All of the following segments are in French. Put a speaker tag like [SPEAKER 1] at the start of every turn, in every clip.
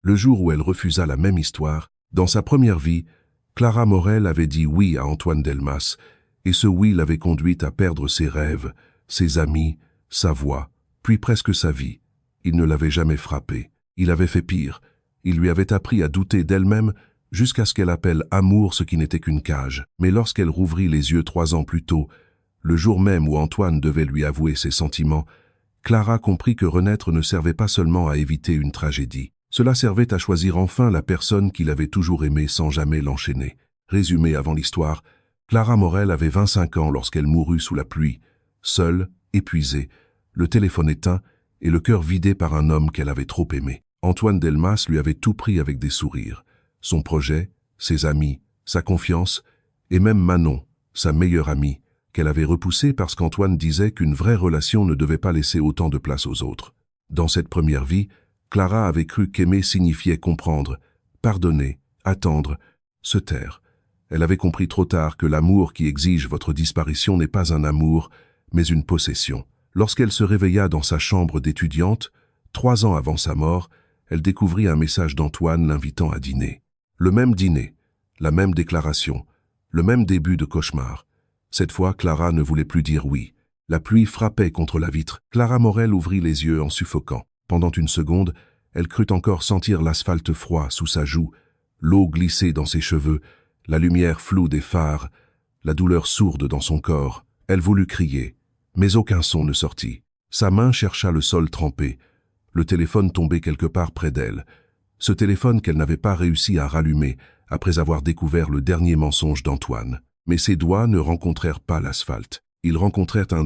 [SPEAKER 1] le jour où elle refusa la même histoire. Dans sa première vie, Clara Morel avait dit oui à Antoine Delmas, et ce oui l'avait conduite à perdre ses rêves, ses amis, sa voix, puis presque sa vie. Il ne l'avait jamais frappée. Il avait fait pire. Il lui avait appris à douter d'elle-même jusqu'à ce qu'elle appelle amour ce qui n'était qu'une cage. Mais lorsqu'elle rouvrit les yeux 3 ans plus tôt, le jour même où Antoine devait lui avouer ses sentiments, Clara comprit que renaître ne servait pas seulement à éviter une tragédie. Cela servait à choisir enfin la personne qu'il avait toujours aimée sans jamais l'enchaîner. Résumé avant l'histoire, Clara Morel avait 25 ans lorsqu'elle mourut sous la pluie, seule, épuisée, le téléphone éteint et le cœur vidé par un homme qu'elle avait trop aimé. Antoine Delmas lui avait tout pris avec des sourires. Son projet, ses amis, sa confiance, et même Manon, sa meilleure amie, qu'elle avait repoussée parce qu'Antoine disait qu'une vraie relation ne devait pas laisser autant de place aux autres. Dans cette première vie, Clara avait cru qu'aimer signifiait comprendre, pardonner, attendre, se taire. Elle avait compris trop tard que l'amour qui exige votre disparition n'est pas un amour, mais une possession. Lorsqu'elle se réveilla dans sa chambre d'étudiante, 3 ans avant sa mort, elle découvrit un message d'Antoine l'invitant à dîner. Le même dîner, la même déclaration, le même début de cauchemar. Cette fois, Clara ne voulait plus dire oui. La pluie frappait contre la vitre. Clara Morel ouvrit les yeux en suffoquant. Pendant une seconde, elle crut encore sentir l'asphalte froid sous sa joue, l'eau glisser dans ses cheveux, la lumière floue des phares, la douleur sourde dans son corps. Elle voulut crier, mais aucun son ne sortit. Sa main chercha le sol trempé. Le téléphone tombait quelque part près d'elle. Ce téléphone qu'elle n'avait pas réussi à rallumer après avoir découvert le dernier mensonge d'Antoine. Mais ses doigts ne rencontrèrent pas l'asphalte. Ils rencontrèrent un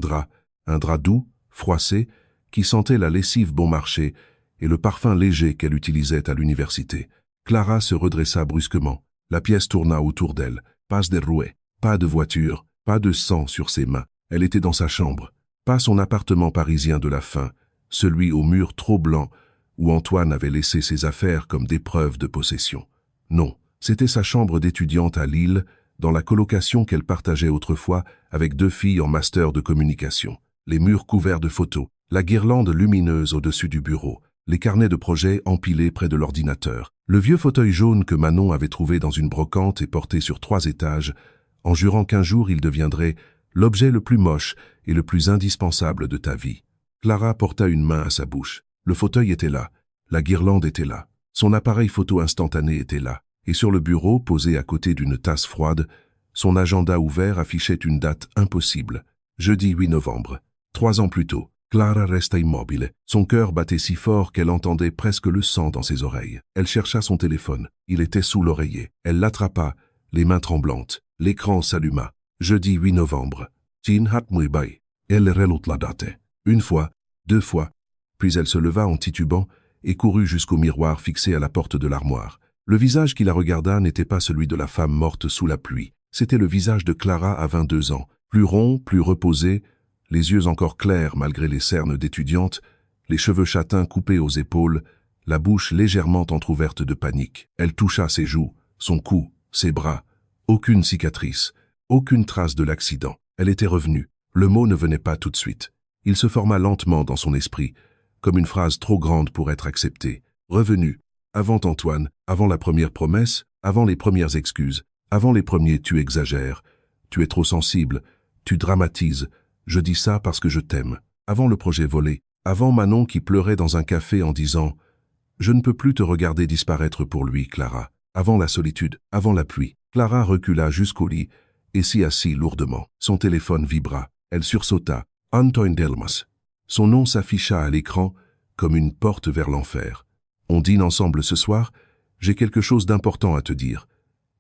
[SPEAKER 1] drap doux, froissé, qui sentait la lessive bon marché et le parfum léger qu'elle utilisait à l'université. Clara se redressa brusquement. La pièce tourna autour d'elle. Pas de rouet, pas de voiture, pas de sang sur ses mains. Elle était dans sa chambre. Pas son appartement parisien de la fin, celui aux murs trop blancs où Antoine avait laissé ses affaires comme des preuves de possession. Non, c'était sa chambre d'étudiante à Lille, dans la colocation qu'elle partageait autrefois avec 2 filles en master de communication. Les murs couverts de photos, la guirlande lumineuse au-dessus du bureau, les carnets de projets empilés près de l'ordinateur, le vieux fauteuil jaune que Manon avait trouvé dans une brocante et porté sur 3 étages, en jurant qu'un jour il deviendrait l'objet le plus moche et le plus indispensable de ta vie. Clara porta une main à sa bouche. Le fauteuil était là, la guirlande était là, son appareil photo instantané était là, et sur le bureau, posé à côté d'une tasse froide, son agenda ouvert affichait une date impossible, jeudi 8 novembre. 3 ans plus tôt, Clara resta immobile. Son cœur battait si fort qu'elle entendait presque le sang dans ses oreilles. Elle chercha son téléphone. Il était sous l'oreiller. Elle l'attrapa, les mains tremblantes. L'écran s'alluma. Jeudi 8 novembre. Tin hat muy bay. Elle relut la date. 1 fois, 2 fois. Puis elle se leva en titubant et courut jusqu'au miroir fixé à la porte de l'armoire. Le visage qui la regarda n'était pas celui de la femme morte sous la pluie. C'était le visage de Clara à 22 ans. Plus rond, plus reposé, les yeux encore clairs malgré les cernes d'étudiante, les cheveux châtains coupés aux épaules, la bouche légèrement entr'ouverte de panique. Elle toucha ses joues, son cou, ses bras. Aucune cicatrice, aucune trace de l'accident. Elle était revenue. Le mot ne venait pas tout de suite. Il se forma lentement dans son esprit, comme une phrase trop grande pour être acceptée. Revenue, avant Antoine, avant la première promesse, avant les premières excuses, avant les premiers « tu exagères »,« tu es trop sensible »,« tu dramatises »,« je dis ça parce que je t'aime », avant le projet volé, avant Manon qui pleurait dans un café en disant « je ne peux plus te regarder disparaître pour lui, Clara », avant la solitude, avant la pluie. Clara recula jusqu'au lit et s'y assit lourdement. Son téléphone vibra. Elle sursauta. Antoine Delmas. Son nom s'afficha à l'écran comme une porte vers l'enfer. On dîne ensemble ce soir. J'ai quelque chose d'important à te dire.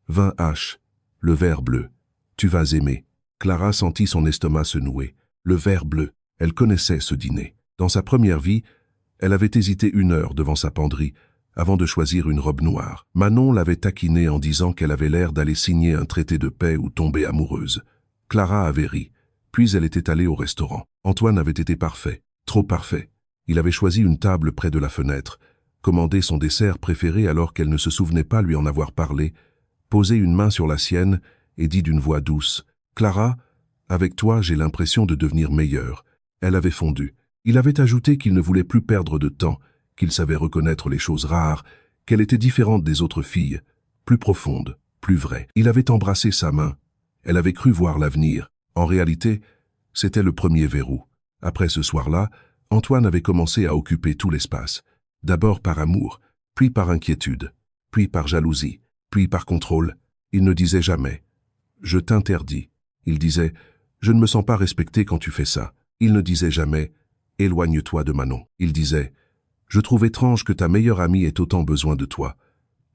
[SPEAKER 1] 20 H. Le verre bleu. Tu vas aimer. Clara sentit son estomac se nouer. Le verre bleu. Elle connaissait ce dîner. Dans sa première vie, elle avait hésité 1 heure devant sa penderie avant de choisir une robe noire. Manon l'avait taquinée en disant qu'elle avait l'air d'aller signer un traité de paix ou tomber amoureuse. Clara avait ri. Puis elle était allée au restaurant. Antoine avait été parfait, trop parfait. Il avait choisi une table près de la fenêtre, commandé son dessert préféré alors qu'elle ne se souvenait pas lui en avoir parlé, posé une main sur la sienne et dit d'une voix douce « Clara, avec toi j'ai l'impression de devenir meilleure. » Elle avait fondu. Il avait ajouté qu'il ne voulait plus perdre de temps, qu'il savait reconnaître les choses rares qu'elle était différente des autres filles, plus profonde, plus vraie. Il avait embrassé sa main. Elle avait cru voir l'avenir. En réalité, c'était le premier verrou. Après ce soir-là, Antoine avait commencé à occuper tout l'espace. D'abord par amour, puis par inquiétude, puis par jalousie, puis par contrôle. Il ne disait jamais « Je t'interdis ». Il disait « Je ne me sens pas respecté quand tu fais ça ». Il ne disait jamais « Éloigne-toi de Manon ». Il disait « Je trouve étrange que ta meilleure amie ait autant besoin de toi.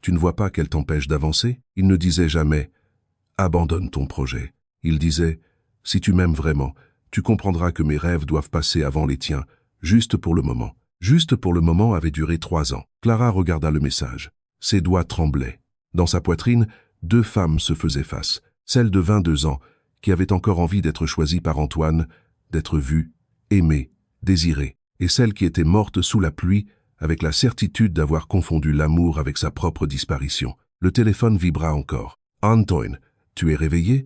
[SPEAKER 1] Tu ne vois pas qu'elle t'empêche d'avancer ?» Il ne disait jamais « Abandonne ton projet ». Il disait « Si tu m'aimes vraiment, tu comprendras que mes rêves doivent passer avant les tiens, juste pour le moment ». Juste pour le moment avait duré 3 ans. Clara regarda le message. Ses doigts tremblaient. Dans sa poitrine, 2 femmes se faisaient face. Celle de 22 ans, qui avait encore envie d'être choisie par Antoine, d'être vue, aimée, désirée, et celle qui était morte sous la pluie, avec la certitude d'avoir confondu l'amour avec sa propre disparition. Le téléphone vibra encore. « Antoine, tu es réveillé ?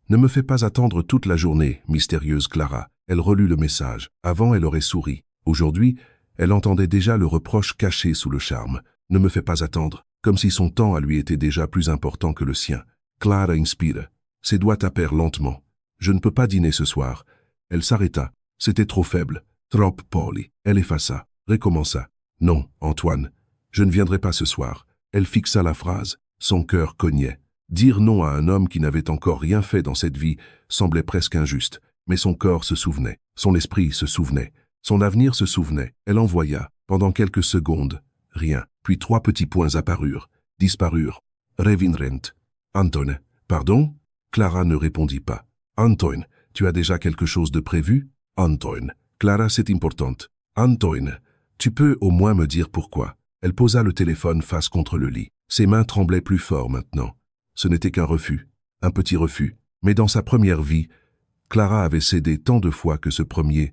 [SPEAKER 1] Ne me fais pas attendre toute la journée, mystérieuse Clara. » Elle relut le message. Avant, elle aurait souri. Aujourd'hui, elle entendait déjà le reproche caché sous le charme. « Ne me fais pas attendre », comme si son temps à lui était déjà plus important que le sien. Clara inspira. Ses doigts tapèrent lentement. « Je ne peux pas dîner ce soir. » Elle s'arrêta. C'était trop faible, trop poli. Elle effaça, recommença. « Non, Antoine, je ne viendrai pas ce soir. » Elle fixa la phrase. Son cœur cognait. Dire non à un homme qui n'avait encore rien fait dans cette vie semblait presque injuste. Mais son corps se souvenait, son esprit se souvenait. Son avenir se souvenait. Elle envoya, pendant quelques secondes, rien. Puis 3 petits points apparurent, disparurent. Revinrent. Antoine. Pardon? Clara ne répondit pas. Antoine, tu as déjà quelque chose de prévu? Antoine. Clara, c'est important. Antoine, tu peux au moins me dire pourquoi? Elle posa le téléphone face contre le lit. Ses mains tremblaient plus fort maintenant. Ce n'était qu'un refus, un petit refus. Mais dans sa première vie, Clara avait cédé tant de fois que ce premier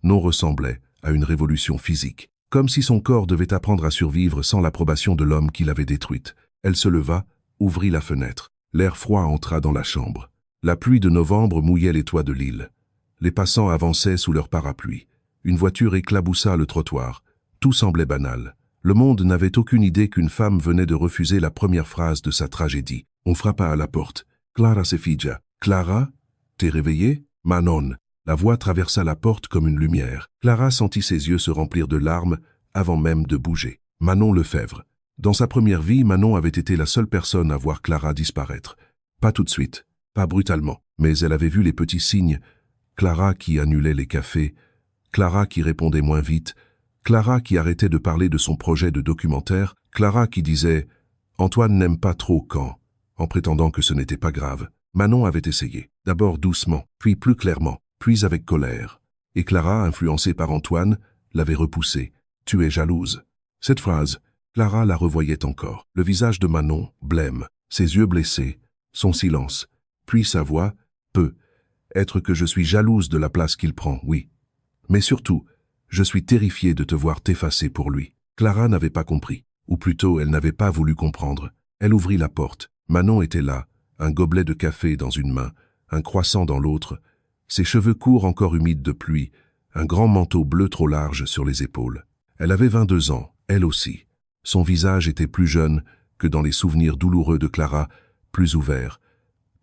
[SPEAKER 1] non ressemblait à une révolution physique, comme si son corps devait apprendre à survivre sans l'approbation de l'homme qui l'avait détruite. Elle se leva, ouvrit la fenêtre. L'air froid entra dans la chambre. La pluie de novembre mouillait les toits de l'île. Les passants avançaient sous leur parapluie. Une voiture éclaboussa le trottoir. Tout semblait banal. Le monde n'avait aucune idée qu'une femme venait de refuser la première phrase de sa tragédie. On frappa à la porte. Clara se figea. « Clara, t'es réveillée ?» Manon. La voix traversa la porte comme une lumière. Clara sentit ses yeux se remplir de larmes avant même de bouger. Manon Lefebvre. Dans sa première vie, Manon avait été la seule personne à voir Clara disparaître. Pas tout de suite, pas brutalement, mais elle avait vu les petits signes. Clara qui annulait les cafés, Clara qui répondait moins vite, Clara qui arrêtait de parler de son projet de documentaire, Clara qui disait « Antoine n'aime pas trop quand », en prétendant que ce n'était pas grave. Manon avait essayé, d'abord doucement, puis plus clairement, puis avec colère. Et Clara, influencée par Antoine, l'avait repoussée. « Tu es jalouse ». Cette phrase, Clara la revoyait encore. Le visage de Manon, blême, ses yeux blessés, son silence, puis sa voix, peut être que je suis jalouse de la place qu'il prend, oui. Mais surtout, je suis terrifiée de te voir t'effacer pour lui. Clara n'avait pas compris, ou plutôt elle n'avait pas voulu comprendre. Elle ouvrit la porte. Manon était là, un gobelet de café dans une main, un croissant dans l'autre, ses cheveux courts encore humides de pluie, un grand manteau bleu trop large sur les épaules. Elle avait 22 ans, elle aussi. Son visage était plus jeune que dans les souvenirs douloureux de Clara, plus ouvert,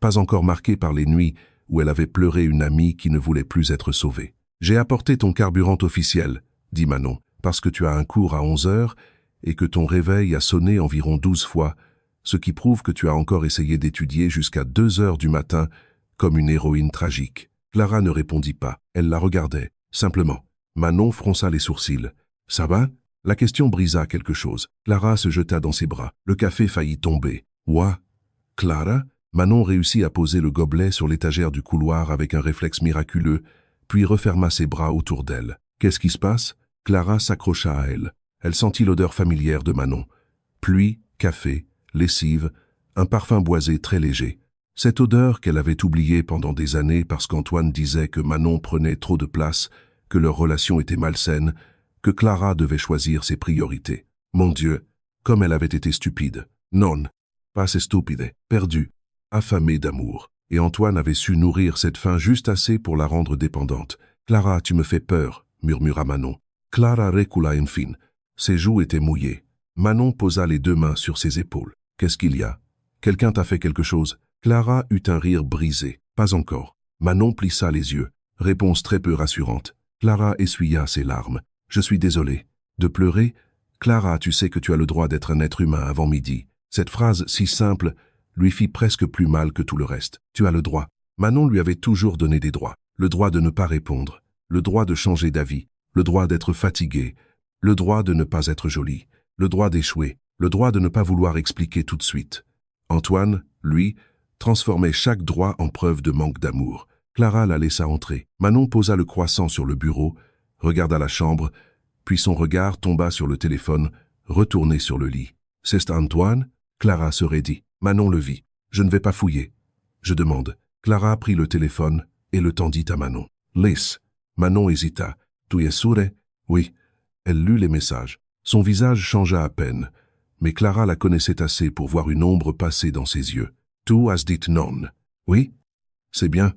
[SPEAKER 1] pas encore marqué par les nuits où elle avait pleuré une amie qui ne voulait plus être sauvée. « J'ai apporté ton carburant officiel, » dit Manon, « parce que tu as un cours à 11 heures et que ton réveil a sonné environ 12 fois, ce qui prouve que tu as encore essayé d'étudier jusqu'à 2 heures du matin comme une héroïne tragique. » Clara ne répondit pas. Elle la regardait, simplement. Manon fronça les sourcils. « Ça va ?» La question brisa quelque chose. Clara se jeta dans ses bras. Le café faillit tomber. « Ouah !» « Clara ?» Manon réussit à poser le gobelet sur l'étagère du couloir avec un réflexe miraculeux, puis referma ses bras autour d'elle. « Qu'est-ce qui se passe ?» Clara s'accrocha à elle. Elle sentit l'odeur familière de Manon. Pluie, café, lessive, un parfum boisé très léger. Cette odeur qu'elle avait oubliée pendant des années parce qu'Antoine disait que Manon prenait trop de place, que leur relation était malsaine, que Clara devait choisir ses priorités. Mon Dieu, comme elle avait été stupide. Non, pas assez stupide, perdue, affamée d'amour. Et Antoine avait su nourrir cette faim juste assez pour la rendre dépendante. « Clara, tu me fais peur », murmura Manon. Clara recula enfin. Ses joues étaient mouillées. Manon posa les deux mains sur ses épaules. Qu'est-ce qu'il y a? Quelqu'un t'a fait quelque chose? Clara eut un rire brisé. Pas encore. Manon plissa les yeux. Réponse très peu rassurante. Clara essuya ses larmes. Je suis désolé. De pleurer? Clara, tu sais que tu as le droit d'être un être humain avant midi. Cette phrase si simple lui fit presque plus mal que tout le reste. Tu as le droit. Manon lui avait toujours donné des droits. Le droit de ne pas répondre. Le droit de changer d'avis. Le droit d'être fatigué. Le droit de ne pas être jolie. Le droit d'échouer. Le droit de ne pas vouloir expliquer tout de suite. Antoine, lui, transformait chaque droit en preuve de manque d'amour. Clara la laissa entrer. Manon posa le croissant sur le bureau, regarda la chambre, puis son regard tomba sur le téléphone, retourné sur le lit. « C'est Antoine ?» Clara se raidit. Manon le vit. « Je ne vais pas fouiller. » « Je demande. » Clara prit le téléphone et le tendit à Manon. « Laisse. » Manon hésita. « Tu es sûre ?» ?»« Oui. » Elle lut les messages. Son visage changea à peine, mais Clara la connaissait assez pour voir une ombre passer dans ses yeux. « Tu as dit non. »« Oui. » ?»« C'est bien. »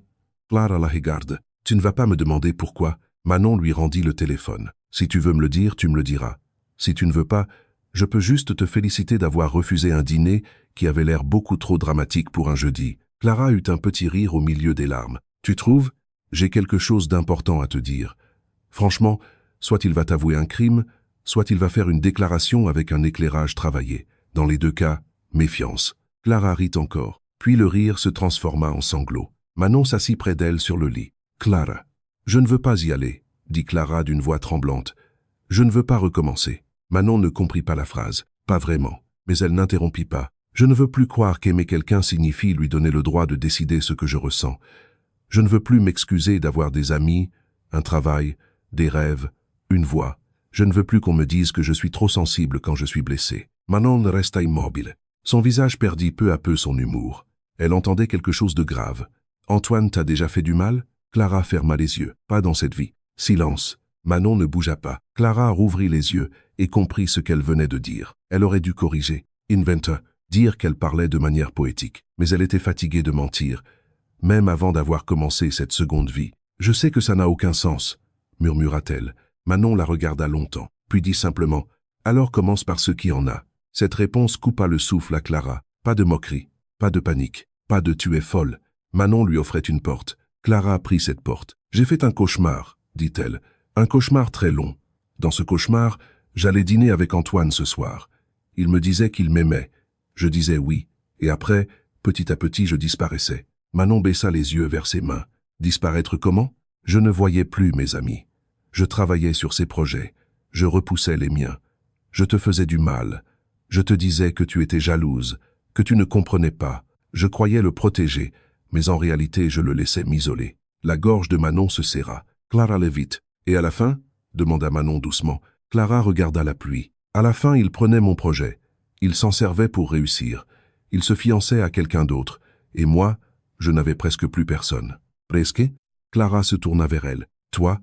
[SPEAKER 1] Clara la regarde. « Tu ne vas pas me demander pourquoi ?» Manon lui rendit le téléphone. « Si tu veux me le dire, tu me le diras. Si tu ne veux pas, je peux juste te féliciter d'avoir refusé un dîner qui avait l'air beaucoup trop dramatique pour un jeudi. » Clara eut un petit rire au milieu des larmes. « Tu trouves? J'ai quelque chose d'important à te dire. Franchement, soit il va t'avouer un crime, soit il va faire une déclaration avec un éclairage travaillé. Dans les deux cas, méfiance. » Clara rit encore. Puis le rire se transforma en sanglots. Manon s'assit près d'elle sur le lit. « Clara, je ne veux pas y aller, » dit Clara d'une voix tremblante. « Je ne veux pas recommencer. » Manon ne comprit pas la phrase. Pas vraiment. Mais elle n'interrompit pas. « Je ne veux plus croire qu'aimer quelqu'un signifie lui donner le droit de décider ce que je ressens. Je ne veux plus m'excuser d'avoir des amis, un travail, des rêves, une voix. Je ne veux plus qu'on me dise que je suis trop sensible quand je suis blessée. » Manon resta immobile. Son visage perdit peu à peu son humour. Elle entendait quelque chose de grave. « Antoine t'a déjà fait du mal ?» Clara ferma les yeux. « Pas dans cette vie. » Silence. Manon ne bougea pas. Clara rouvrit les yeux et comprit ce qu'elle venait de dire. Elle aurait dû corriger. Inventer. Dire qu'elle parlait de manière poétique. Mais elle était fatiguée de mentir, même avant d'avoir commencé cette seconde vie. « Je sais que ça n'a aucun sens, » murmura-t-elle. Manon la regarda longtemps, puis dit simplement « Alors commence par ce qui en a. » Cette réponse coupa le souffle à Clara. Pas de moquerie, pas de panique, pas de « tu es folle ». Manon lui offrait une porte. Clara prit cette porte. « J'ai fait un cauchemar, » dit-elle. « Un cauchemar très long. Dans ce cauchemar, j'allais dîner avec Antoine ce soir. Il me disait qu'il m'aimait. Je disais oui. Et après, petit à petit, je disparaissais. » Manon baissa les yeux vers ses mains. Disparaître comment? Je ne voyais plus mes amis. Je travaillais sur ses projets. Je repoussais les miens. Je te faisais du mal. Je te disais que tu étais jalouse, que tu ne comprenais pas. Je croyais le protéger, mais en réalité, je le laissais m'isoler. La gorge de Manon se serra. Clara allait vite. Et à la fin? Demanda Manon doucement. Clara regarda la pluie. À la fin, il prenait mon projet. Il s'en servait pour réussir. Il se fiançait à quelqu'un d'autre. Et moi, je n'avais presque plus personne. Presque? Clara se tourna vers elle. Toi,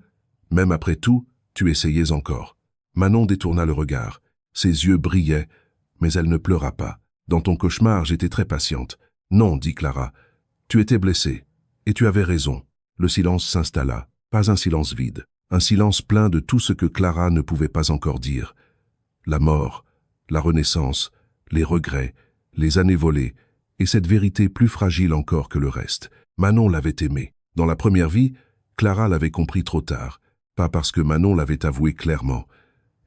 [SPEAKER 1] même après tout, tu essayais encore. Manon détourna le regard. Ses yeux brillaient, mais elle ne pleura pas. Dans ton cauchemar, j'étais très patiente. Non, dit Clara. Tu étais blessée. Et tu avais raison. Le silence s'installa. Pas un silence vide. Un silence plein de tout ce que Clara ne pouvait pas encore dire. La mort, la renaissance, les regrets, les années volées, et cette vérité plus fragile encore que le reste. Manon l'avait aimée. Dans la première vie, Clara l'avait compris trop tard. Pas parce que Manon l'avait avoué clairement.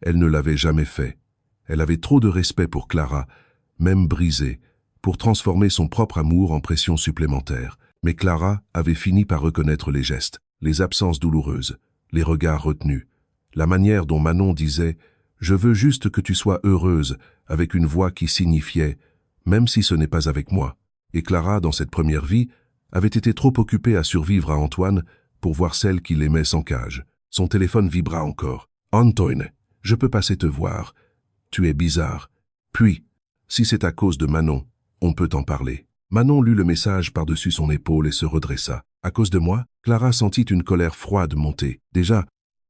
[SPEAKER 1] Elle ne l'avait jamais fait. Elle avait trop de respect pour Clara, même brisée, pour transformer son propre amour en pression supplémentaire. Mais Clara avait fini par reconnaître les gestes, les absences douloureuses, les regards retenus, la manière dont Manon disait « Je veux juste que tu sois heureuse » avec une voix qui signifiait « Même si ce n'est pas avec moi ». Et Clara, dans cette première vie, avait été trop occupée à survivre à Antoine pour voir celle qu'il aimait sans cage. Son téléphone vibra encore. « Antoine, je peux passer te voir. Tu es bizarre. » Puis, si c'est à cause de Manon, on peut en parler. Manon lut le message par-dessus son épaule et se redressa. À cause de moi, Clara sentit une colère froide monter. Déjà,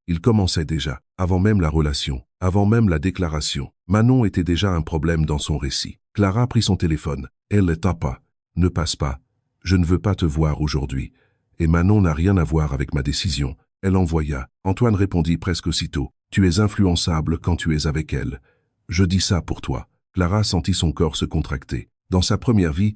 [SPEAKER 1] il commençait déjà, avant même la relation, avant même la déclaration. Manon était déjà un problème dans son récit. Clara prit son téléphone. Elle le tapa. Ne passe pas. Je ne veux pas te voir aujourd'hui. Et Manon n'a rien à voir avec ma décision. Elle envoya. Antoine répondit presque aussitôt. Tu es influençable quand tu es avec elle. Je dis ça pour toi. Clara sentit son corps se contracter. Dans sa première vie,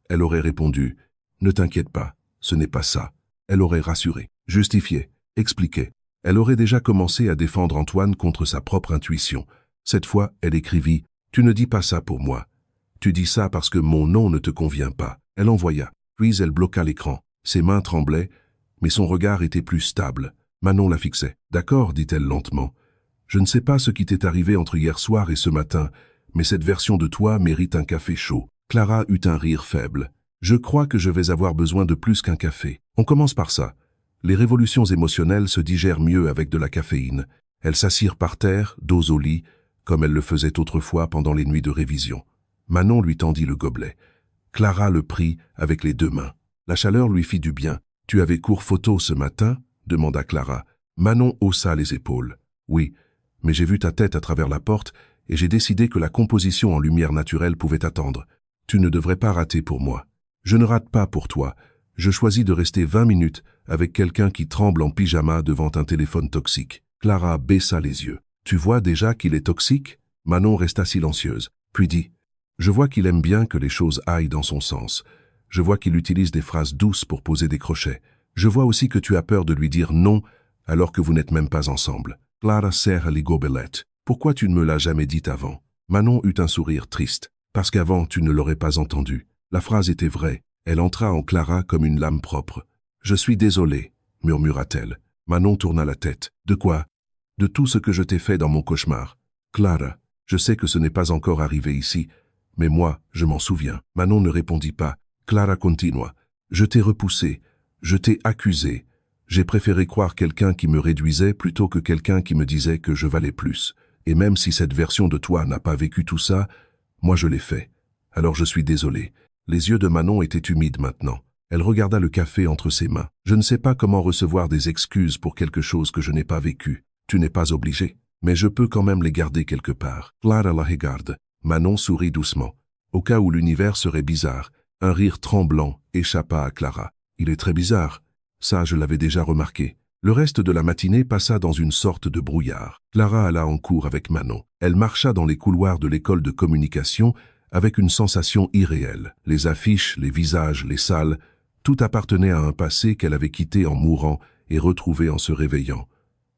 [SPEAKER 1] elle aurait répondu « Ne t'inquiète pas, ce n'est pas ça ». Elle aurait rassuré, justifié, expliqué. Elle aurait déjà commencé à défendre Antoine contre sa propre intuition. Cette fois, elle écrivit « Tu ne dis pas ça pour moi. Tu dis ça parce que mon nom ne te convient pas ». Elle envoya, puis elle bloqua l'écran. Ses mains tremblaient, mais son regard était plus stable. Manon la fixait. « D'accord, dit-elle lentement. Je ne sais pas ce qui t'est arrivé entre hier soir et ce matin, mais cette version de toi mérite un café chaud. » Clara eut un rire faible. « Je crois que je vais avoir besoin de plus qu'un café. On commence par ça. » Les révolutions émotionnelles se digèrent mieux avec de la caféine. Elles s'assirent par terre, dos au lit, comme elles le faisaient autrefois pendant les nuits de révision. Manon lui tendit le gobelet. Clara le prit avec les deux mains. La chaleur lui fit du bien. « Tu avais cours photo ce matin ?» demanda Clara. Manon haussa les épaules. « Oui, mais j'ai vu ta tête à travers la porte et j'ai décidé que la composition en lumière naturelle pouvait attendre. Tu ne devrais pas rater pour moi. Je ne rate pas pour toi. Je choisis de rester 20 minutes avec quelqu'un qui tremble en pyjama devant un téléphone toxique. » Clara baissa les yeux. « Tu vois déjà qu'il est toxique ?» Manon resta silencieuse, puis dit « Je vois qu'il aime bien que les choses aillent dans son sens. Je vois qu'il utilise des phrases douces pour poser des crochets. Je vois aussi que tu as peur de lui dire non alors que vous n'êtes même pas ensemble. » Clara serre les gobelettes. « Pourquoi tu ne me l'as jamais dit avant ?» Manon eut un sourire triste. « Parce qu'avant, tu ne l'aurais pas entendu. » La phrase était vraie. Elle entra en Clara comme une lame propre. « Je suis désolée, » murmura-t-elle. Manon tourna la tête. « De quoi ?»« De tout ce que je t'ai fait dans mon cauchemar. »« Clara, je sais que ce n'est pas encore arrivé ici, mais moi, je m'en souviens. » Manon ne répondit pas. Clara continua. « Je t'ai repoussé, je t'ai accusé. J'ai préféré croire quelqu'un qui me réduisait plutôt que quelqu'un qui me disait que je valais plus. Et même si cette version de toi n'a pas vécu tout ça, moi je l'ai fait. Alors je suis désolée. » Les yeux de Manon étaient humides maintenant. Elle regarda le café entre ses mains. « Je ne sais pas comment recevoir des excuses pour quelque chose que je n'ai pas vécu. Tu n'es pas obligé. Mais je peux quand même les garder quelque part. » Clara la regarde. Manon sourit doucement. Au cas où l'univers serait bizarre, un rire tremblant échappa à Clara. « Il est très bizarre. Ça, je l'avais déjà remarqué. » Le reste de la matinée passa dans une sorte de brouillard. Clara alla en cours avec Manon. Elle marcha dans les couloirs de l'école de communication avec une sensation irréelle. Les affiches, les visages, les salles, tout appartenait à un passé qu'elle avait quitté en mourant et retrouvé en se réveillant.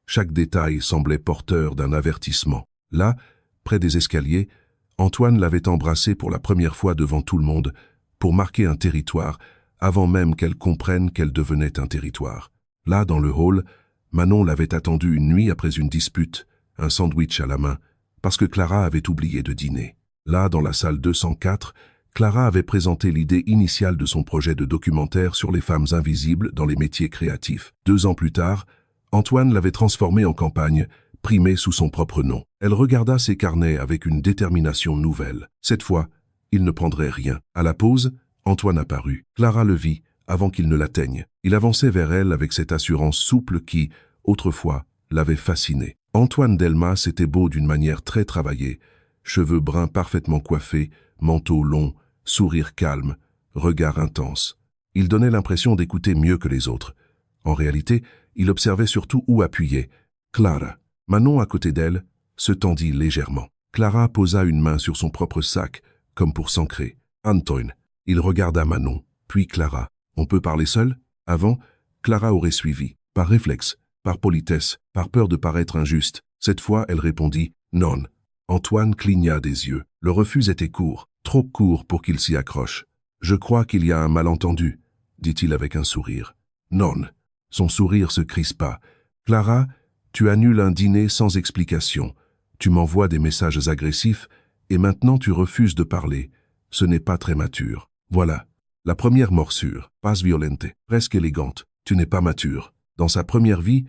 [SPEAKER 1] Chaque détail semblait porteur d'un avertissement. Là, près des escaliers, Antoine l'avait embrassée pour la première fois devant tout le monde, pour marquer un territoire, avant même qu'elle comprenne qu'elle devenait un territoire. Là, dans le hall, Manon l'avait attendue une nuit après une dispute, un sandwich à la main, parce que Clara avait oublié de dîner. Là, dans la salle 204, Clara avait présenté l'idée initiale de son projet de documentaire sur les femmes invisibles dans les métiers créatifs. 2 ans plus tard, Antoine l'avait transformée en campagne, primée sous son propre nom. Elle regarda ses carnets avec une détermination nouvelle. Cette fois, il ne prendrait rien. À la pause, Antoine apparut. Clara le vit avant qu'il ne l'atteigne. Il avançait vers elle avec cette assurance souple qui, autrefois, l'avait fascinée. Antoine Delmas était beau d'une manière très travaillée, cheveux bruns parfaitement coiffés, manteau long, sourire calme, regard intense. Il donnait l'impression d'écouter mieux que les autres. En réalité, il observait surtout où appuyer. Clara. Manon, à côté d'elle, se tendit légèrement. Clara posa une main sur son propre sac, comme pour s'ancrer. Antoine. Il regarda Manon, puis Clara. On peut parler seul? Avant, Clara aurait suivi, par réflexe, par politesse, par peur de paraître injuste. Cette fois, elle répondit « Non ». Antoine cligna des yeux. Le refus était court, trop court pour qu'il s'y accroche. « Je crois qu'il y a un malentendu », dit-il avec un sourire. « Non ». Son sourire se crispa. « Clara, tu annules un dîner sans explication. Tu m'envoies des messages agressifs et maintenant tu refuses de parler. Ce n'est pas très mature. Voilà. La première morsure, passe violente, presque élégante. Tu n'es pas mature. » Dans sa première vie,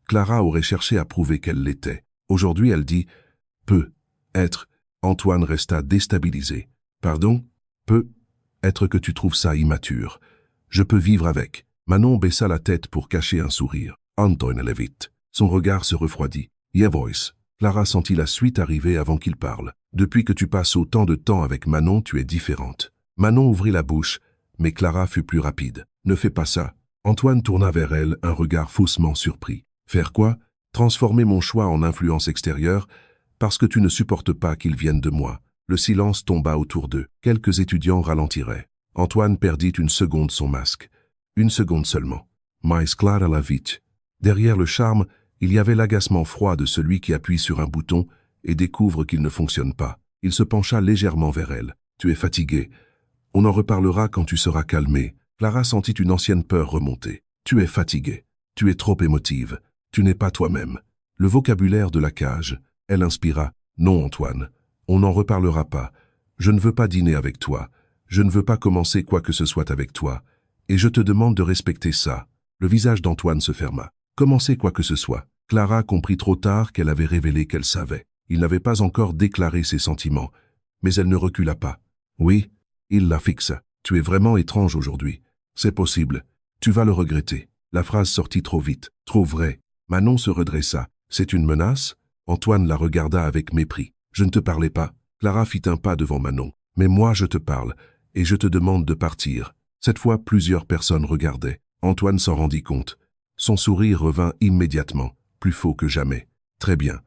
[SPEAKER 1] Clara aurait cherché à prouver qu'elle l'était. Aujourd'hui, elle dit « peut être ». Antoine resta déstabilisé. « Pardon ? Peut être que tu trouves ça immature. Je peux vivre avec. » Manon baissa la tête pour cacher un sourire. Antoine Levitt. Son regard se refroidit. « Yeah, voice ». Clara sentit la suite arriver avant qu'il parle. « Depuis que tu passes autant de temps avec Manon, tu es différente. » Manon ouvrit la bouche, mais Clara fut plus rapide. « Ne fais pas ça. » Antoine tourna vers elle un regard faussement surpris. « Faire quoi ? Transformer mon choix en influence extérieure ? Parce que tu ne supportes pas qu'ils viennent de moi. Le silence tomba autour d'eux. Quelques étudiants ralentiraient. Antoine perdit une seconde son masque. Une seconde seulement. Mais Clara la vit. Derrière le charme, il y avait l'agacement froid de celui qui appuie sur un bouton et découvre qu'il ne fonctionne pas. Il se pencha légèrement vers elle. « Tu es fatiguée. On en reparlera quand tu seras calmée. » Clara sentit une ancienne peur remonter. « Tu es fatiguée. Tu es trop émotive. Tu n'es pas toi-même. » Le vocabulaire de la cage. Elle inspira. « Non, Antoine. On n'en reparlera pas. Je ne veux pas dîner avec toi. Je ne veux pas commencer quoi que ce soit avec toi. Et je te demande de respecter ça. » Le visage d'Antoine se ferma. Commencer quoi que ce soit. Clara comprit trop tard qu'elle avait révélé qu'elle savait. Il n'avait pas encore déclaré ses sentiments, mais elle ne recula pas. Oui, il la fixa. Tu es vraiment étrange aujourd'hui. C'est possible. Tu vas le regretter. La phrase sortit trop vite, trop vrai. Manon se redressa. C'est une menace? Antoine la regarda avec mépris. Je ne te parlais pas. Clara fit un pas devant Manon. Mais moi je te parle, et je te demande de partir. Cette fois plusieurs personnes regardaient. Antoine s'en rendit compte. Son sourire revint immédiatement, plus faux que jamais. Très bien.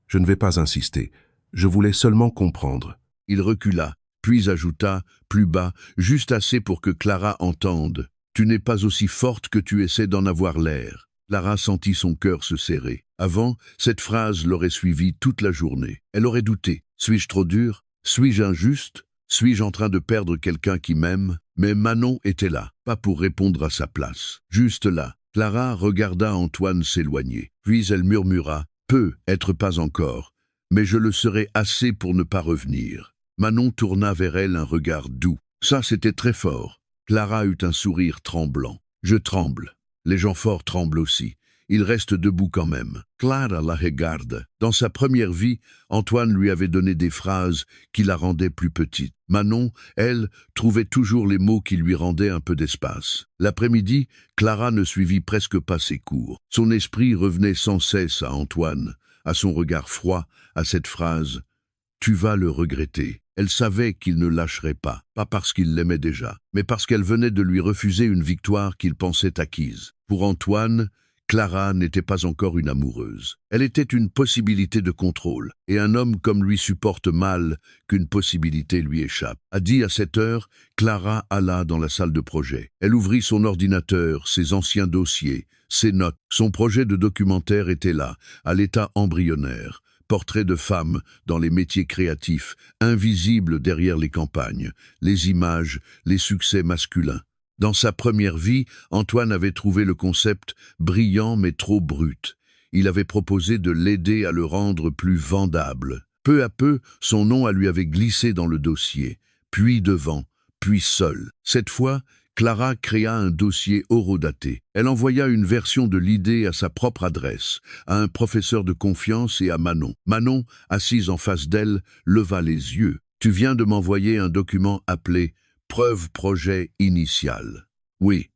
[SPEAKER 1] Je ne vais pas insister. Je voulais seulement comprendre.
[SPEAKER 2] Il recula, puis ajouta, plus bas, juste assez pour que Clara entende. Tu n'es pas aussi forte que tu essaies d'en avoir l'air. Clara sentit son cœur se serrer. Avant, cette phrase l'aurait suivie toute la journée. Elle aurait douté. Suis-je trop dur? Suis-je injuste? Suis-je en train de perdre quelqu'un qui m'aime? Mais Manon était là, pas pour répondre à sa place. Juste là. Clara regarda Antoine s'éloigner. Puis elle murmura, « Peut-être pas encore, mais je le serai assez pour ne pas revenir. » Manon tourna vers elle un regard doux. Ça, c'était très fort. Clara eut un sourire tremblant. « Je tremble. Les gens forts tremblent aussi. Il reste debout quand même. » Clara la regarde. Dans sa première vie, Antoine lui avait donné des phrases qui la rendaient plus petite. Manon, elle, trouvait toujours les mots qui lui rendaient un peu d'espace. L'après-midi, Clara ne suivit presque pas ses cours. Son esprit revenait sans cesse à Antoine, à son regard froid, à cette phrase « Tu vas le regretter ». Elle savait qu'il ne lâcherait pas parce qu'il l'aimait déjà, mais parce qu'elle venait de lui refuser une victoire qu'il pensait acquise. Pour Antoine, Clara n'était pas encore une amoureuse. Elle était une possibilité de contrôle, et un homme comme lui supporte mal qu'une possibilité lui échappe. À 7 heures, Clara alla dans la salle de projet. Elle ouvrit son ordinateur, ses anciens dossiers, ses notes. Son projet de documentaire était là, à l'état embryonnaire. Portraits de femmes dans les métiers créatifs, invisibles derrière les campagnes, les images, les succès masculins. Dans sa première vie, Antoine avait trouvé le concept brillant mais trop brut. Il avait proposé de l'aider à le rendre plus vendable. Peu à peu, son nom lui avait glissé dans le dossier, puis devant, puis seul. Cette fois, Clara créa un dossier horodaté. Elle envoya une version de l'idée à sa propre adresse, à un professeur de confiance et à Manon. Manon, assise en face d'elle, leva les yeux. « Tu viens de m'envoyer un document appelé « Preuve projet initial ». Oui.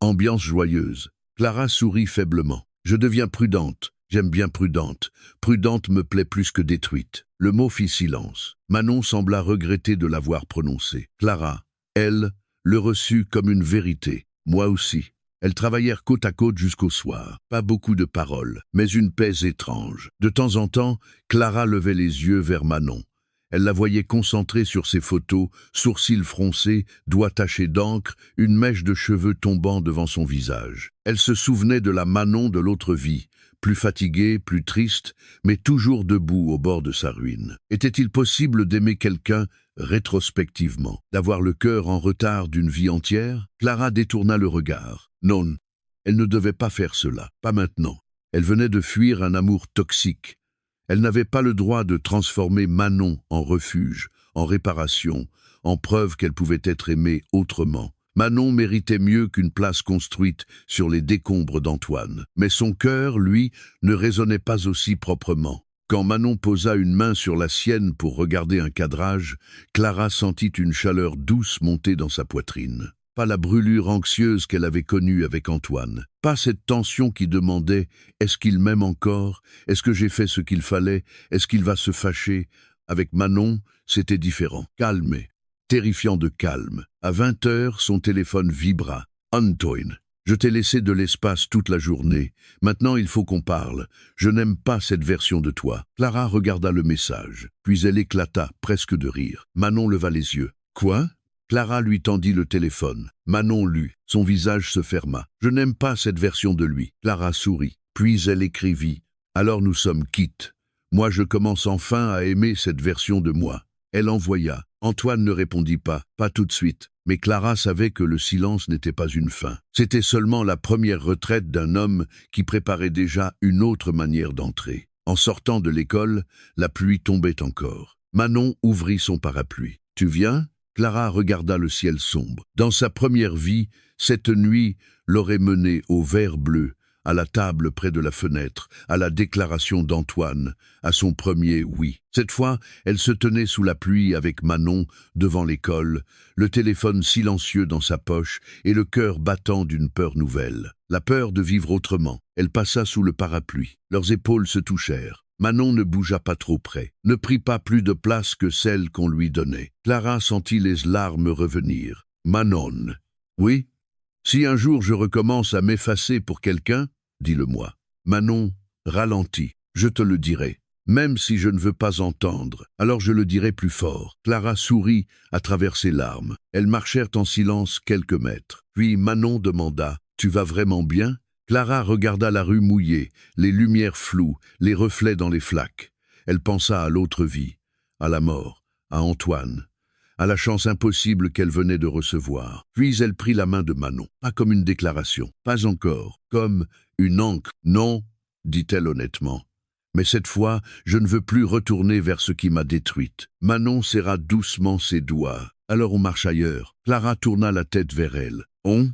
[SPEAKER 2] Ambiance joyeuse. Clara sourit faiblement. « Je deviens prudente. J'aime bien prudente. Prudente me plaît plus que détruite. » Le mot fit silence. Manon sembla regretter de l'avoir prononcé. Clara, elle, le reçut comme une vérité. Moi aussi. Elles travaillèrent côte à côte jusqu'au soir. Pas beaucoup de paroles, mais une paix étrange. De temps en temps, Clara levait les yeux vers Manon. Elle la voyait concentrée sur ses photos, sourcils froncés, doigts tachés d'encre, une mèche de cheveux tombant devant son visage. Elle se souvenait de la Manon de l'autre vie, plus fatiguée, plus triste, mais toujours debout au bord de sa ruine. Était-il possible d'aimer quelqu'un rétrospectivement, d'avoir le cœur en retard d'une vie entière? Clara détourna le regard. Non, elle ne devait pas faire cela, pas maintenant. Elle venait de fuir un amour toxique. Elle n'avait pas le droit de transformer Manon en refuge, en réparation, en preuve qu'elle pouvait être aimée autrement. Manon méritait mieux qu'une place construite sur les décombres d'Antoine. Mais son cœur, lui, ne résonnait pas aussi proprement. Quand Manon posa une main sur la sienne pour regarder un cadrage, Clara sentit une chaleur douce monter dans sa poitrine. Pas la brûlure anxieuse qu'elle avait connue avec Antoine. Pas cette tension qui demandait « Est-ce qu'il m'aime encore? Est-ce que j'ai fait ce qu'il fallait? Est-ce qu'il va se fâcher ?» Avec Manon, c'était différent. Calmé, terrifiant de calme. À 20 heures, son téléphone vibra. Antoine. Je t'ai laissé de l'espace toute la journée. Maintenant, il faut qu'on parle. Je n'aime pas cette version de toi. » Clara regarda le message, puis elle éclata, presque de rire. Manon leva les yeux. « Quoi ?» Clara lui tendit le téléphone. Manon lut. Son visage se ferma. « Je n'aime pas cette version de lui. » Clara sourit. Puis elle écrivit. « Alors nous sommes quittes. Moi, je commence enfin à aimer cette version de moi. » Elle envoya. Antoine ne répondit pas tout de suite. Mais Clara savait que le silence n'était pas une fin. C'était seulement la première retraite d'un homme qui préparait déjà une autre manière d'entrer. En sortant de l'école, la pluie tombait encore. Manon ouvrit son parapluie. « Tu viens ?» Clara regarda le ciel sombre. Dans sa première vie, cette nuit l'aurait menée au vert bleu, à la table près de la fenêtre, à la déclaration d'Antoine, à son premier oui. Cette fois, elle se tenait sous la pluie avec Manon, devant l'école, le téléphone silencieux dans sa poche et le cœur battant d'une peur nouvelle. La peur de vivre autrement. Elle passa sous le parapluie. Leurs épaules se touchèrent. Manon ne bougea pas trop près, ne prit pas plus de place que celle qu'on lui donnait. Clara sentit les larmes revenir. « Manon. »« Oui. Si un jour je recommence à m'effacer pour quelqu'un, dis-le-moi. » Manon ralentit. « Je te le dirai. Même si je ne veux pas entendre, alors je le dirai plus fort. » Clara sourit à travers ses larmes. Elles marchèrent en silence quelques mètres. Puis Manon demanda « Tu vas vraiment bien ?» Clara regarda la rue mouillée, les lumières floues, les reflets dans les flaques. Elle pensa à l'autre vie, à la mort, à Antoine, à la chance impossible qu'elle venait de recevoir. Puis elle prit la main de Manon, pas comme une déclaration, pas encore, comme une encre. « Non, » dit-elle honnêtement. « Mais cette fois, je ne veux plus retourner vers ce qui m'a détruite. » Manon serra doucement ses doigts. « Alors on marche ailleurs. » Clara tourna la tête vers elle. « On ?»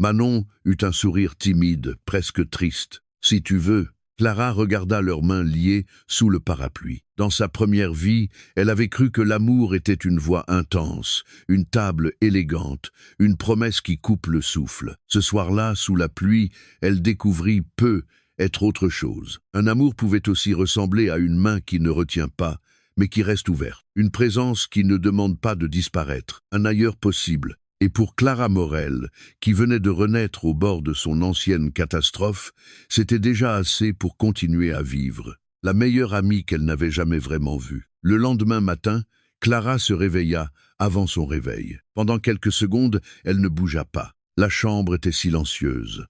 [SPEAKER 2] Manon eut un sourire timide, presque triste. « Si tu veux. » Clara regarda leurs mains liées sous le parapluie. Dans sa première vie, elle avait cru que l'amour était une voix intense, une table élégante, une promesse qui coupe le souffle. Ce soir-là, sous la pluie, elle découvrit peu être autre chose. Un amour pouvait aussi ressembler à une main qui ne retient pas, mais qui reste ouverte. Une présence qui ne demande pas de disparaître, un ailleurs possible. Et pour Clara Morel, qui venait de renaître au bord de son ancienne catastrophe, c'était déjà assez pour continuer à vivre. La meilleure amie qu'elle n'avait jamais vraiment vue. Le lendemain matin, Clara se réveilla avant son réveil. Pendant quelques secondes, elle ne bougea pas. La chambre était silencieuse.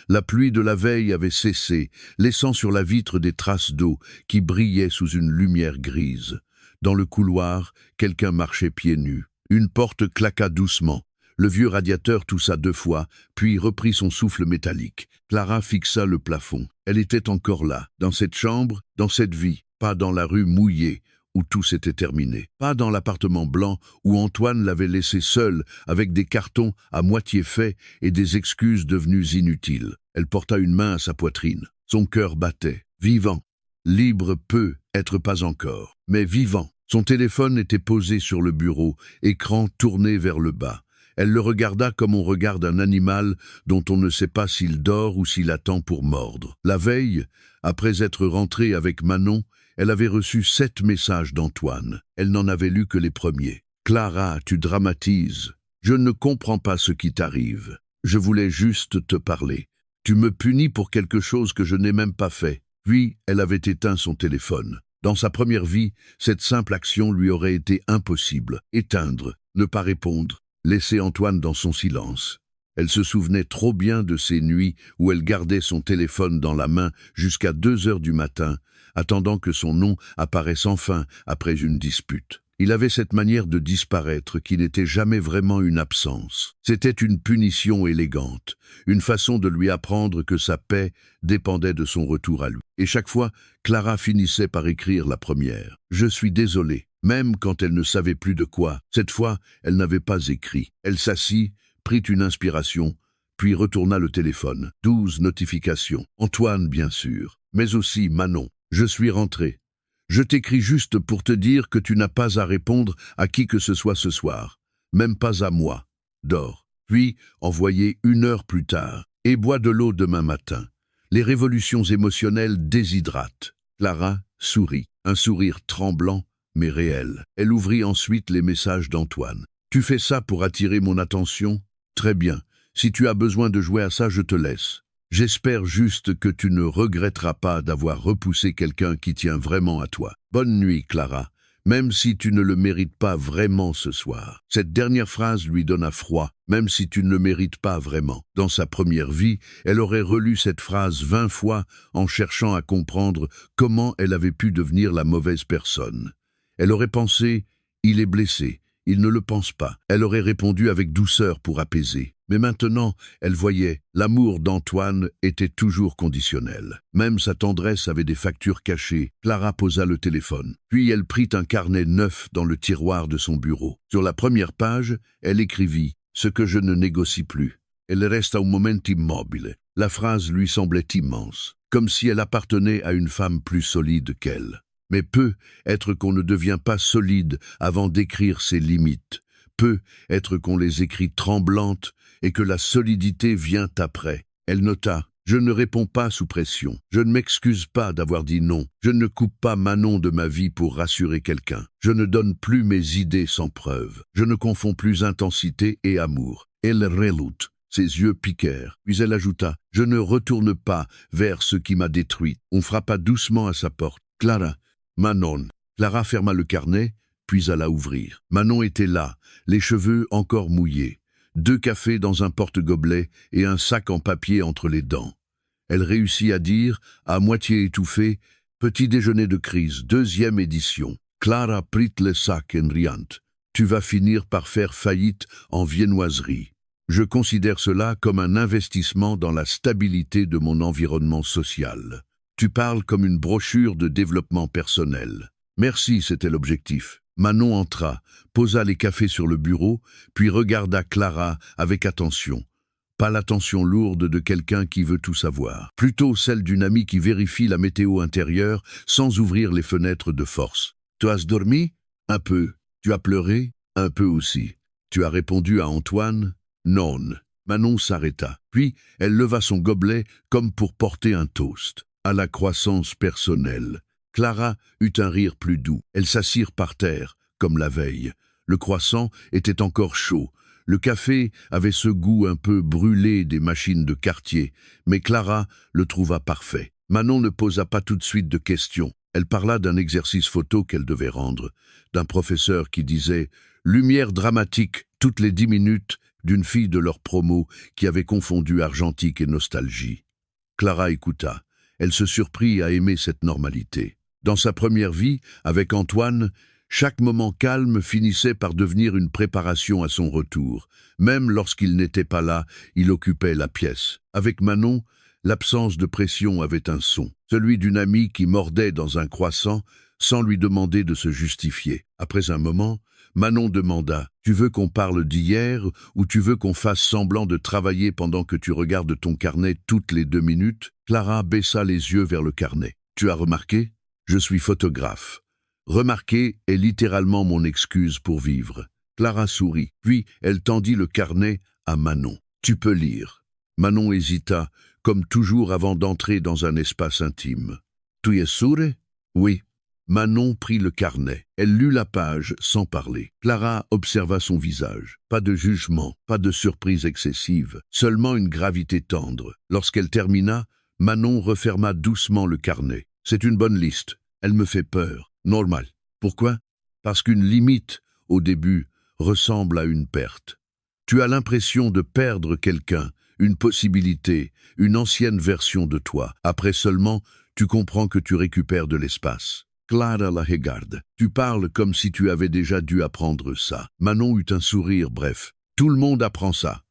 [SPEAKER 2] La pluie de la veille avait cessé, laissant sur la vitre des traces d'eau qui brillaient sous une lumière grise. Dans le couloir, quelqu'un marchait pieds nus. Une porte claqua doucement. Le vieux radiateur toussa 2 fois, puis reprit son souffle métallique. Clara fixa le plafond. Elle était encore là, dans cette chambre, dans cette vie, pas dans la rue mouillée, où tout s'était terminé. Pas dans l'appartement blanc, où Antoine l'avait laissée seule, avec des cartons à moitié faits et des excuses devenues inutiles. Elle porta une main à sa poitrine. Son cœur battait. Vivant. Libre peut être pas encore, mais vivant. Son téléphone était posé sur le bureau, écran tourné vers le bas. Elle le regarda comme on regarde un animal dont on ne sait pas s'il dort ou s'il attend pour mordre. La veille, après être rentrée avec Manon, elle avait reçu 7 messages d'Antoine. Elle n'en avait lu que les premiers. « Clara, tu dramatises. Je ne comprends pas ce qui t'arrive. Je voulais juste te parler. Tu me punis pour quelque chose que je n'ai même pas fait. » Puis, elle avait éteint son téléphone. Dans sa première vie, cette simple action lui aurait été impossible. Éteindre, ne pas répondre. Laisser Antoine dans son silence. Elle se souvenait trop bien de ces nuits où elle gardait son téléphone dans la main jusqu'à 2 heures du matin, attendant que son nom apparaisse enfin après une dispute. Il avait cette manière de disparaître qui n'était jamais vraiment une absence. C'était une punition élégante, une façon de lui apprendre que sa paix dépendait de son retour à lui. Et chaque fois, Clara finissait par écrire la première. « Je suis désolée ». Même quand elle ne savait plus de quoi, cette fois, elle n'avait pas écrit. Elle s'assit, prit une inspiration, puis retourna le téléphone. 12 notifications. Antoine, bien sûr, mais aussi Manon. « Je suis rentrée. Je t'écris juste pour te dire que tu n'as pas à répondre à qui que ce soit ce soir. Même pas à moi. Dors. » Puis, envoyé 1 heure plus tard. « Et bois de l'eau demain matin. Les révolutions émotionnelles déshydratent. » Clara sourit. Un sourire tremblant, mais réel. Elle ouvrit ensuite les messages d'Antoine. « Tu fais ça pour attirer mon attention ? Très bien. Si tu as besoin de jouer à ça, je te laisse. J'espère juste que tu ne regretteras pas d'avoir repoussé quelqu'un qui tient vraiment à toi. Bonne nuit, Clara, même si tu ne le mérites pas vraiment ce soir. » Cette dernière phrase lui donna froid, même si tu ne le mérites pas vraiment. Dans sa première vie, elle aurait relu cette phrase 20 fois en cherchant à comprendre comment elle avait pu devenir la mauvaise personne. Elle aurait pensé « il est blessé ». Il ne le pense pas. Elle aurait répondu avec douceur pour apaiser. Mais maintenant, elle voyait, l'amour d'Antoine était toujours conditionnel. Même sa tendresse avait des factures cachées. Clara posa le téléphone. Puis elle prit un carnet neuf dans le tiroir de son bureau. Sur la première page, elle écrivit « Ce que je ne négocie plus ». Elle resta un moment immobile. La phrase lui semblait immense, comme si elle appartenait à une femme plus solide qu'elle. Mais peut être qu'on ne devient pas solide avant d'écrire ses limites. Peut être qu'on les écrit tremblantes et que la solidité vient après. Elle nota « Je ne réponds pas sous pression. Je ne m'excuse pas d'avoir dit non. Je ne coupe pas Manon de ma vie pour rassurer quelqu'un. Je ne donne plus mes idées sans preuve. Je ne confonds plus intensité et amour. » Elle relut. Ses yeux piquèrent. Puis elle ajouta « Je ne retourne pas vers ce qui m'a détruite. » On frappa doucement à sa porte. « Clara !» Manon. Clara ferma le carnet, puis alla ouvrir. Manon était là, les cheveux encore mouillés, 2 cafés dans un porte-gobelet et un sac en papier entre les dents. Elle réussit à dire, à moitié étouffée, « Petit déjeuner de crise, 2e édition. » Clara prit le sac en riant. « Tu vas finir par faire faillite en viennoiserie. Je considère cela comme un investissement dans la stabilité de mon environnement social. » Tu parles comme une brochure de développement personnel. Merci, c'était l'objectif. Manon entra, posa les cafés sur le bureau, puis regarda Clara avec attention. Pas l'attention lourde de quelqu'un qui veut tout savoir. Plutôt celle d'une amie qui vérifie la météo intérieure sans ouvrir les fenêtres de force. Tu as dormi? Un peu. Tu as pleuré? Un peu aussi. Tu as répondu à Antoine? Non. Manon s'arrêta. Puis elle leva son gobelet comme pour porter un toast. À la croissance personnelle. Clara eut un rire plus doux. Elles s'assirent par terre, comme la veille. Le croissant était encore chaud. Le café avait ce goût un peu brûlé des machines de quartier, mais Clara le trouva parfait. Manon ne posa pas tout de suite de questions. Elle parla d'un exercice photo qu'elle devait rendre, d'un professeur qui disait « Lumière dramatique toutes les 10 minutes » d'une fille de leur promo qui avait confondu argentique et nostalgie. Clara écouta. Elle se surprit à aimer cette normalité. Dans sa première vie, avec Antoine, chaque moment calme finissait par devenir une préparation à son retour. Même lorsqu'il n'était pas là, il occupait la pièce. Avec Manon, l'absence de pression avait un son, celui d'une amie qui mordait dans un croissant sans lui demander de se justifier. Après un moment, Manon demanda « Tu veux qu'on parle d'hier ou tu veux qu'on fasse semblant de travailler pendant que tu regardes ton carnet toutes les 2 minutes ?» Clara baissa les yeux vers le carnet. « Tu as remarqué? Je suis photographe. » Remarquer est littéralement mon excuse pour vivre. Clara sourit, puis elle tendit le carnet à Manon. « Tu peux lire. » Manon hésita, comme toujours avant d'entrer dans un espace intime. « Tu es sûre? » »« Oui. » Manon prit le carnet. Elle lut la page sans parler. Clara observa son visage. Pas de jugement, pas de surprise excessive, seulement une gravité tendre. Lorsqu'elle termina, Manon referma doucement le carnet. « C'est une bonne liste. Elle me fait peur. Normal. Pourquoi? Parce qu'une limite, au début, ressemble à une perte. Tu as l'impression de perdre quelqu'un, une possibilité, une ancienne version de toi. Après seulement, tu comprends que tu récupères de l'espace. » Clara la regarde. « Tu parles comme si tu avais déjà dû apprendre ça. » Manon eut un sourire bref. « Tout le monde apprend ça.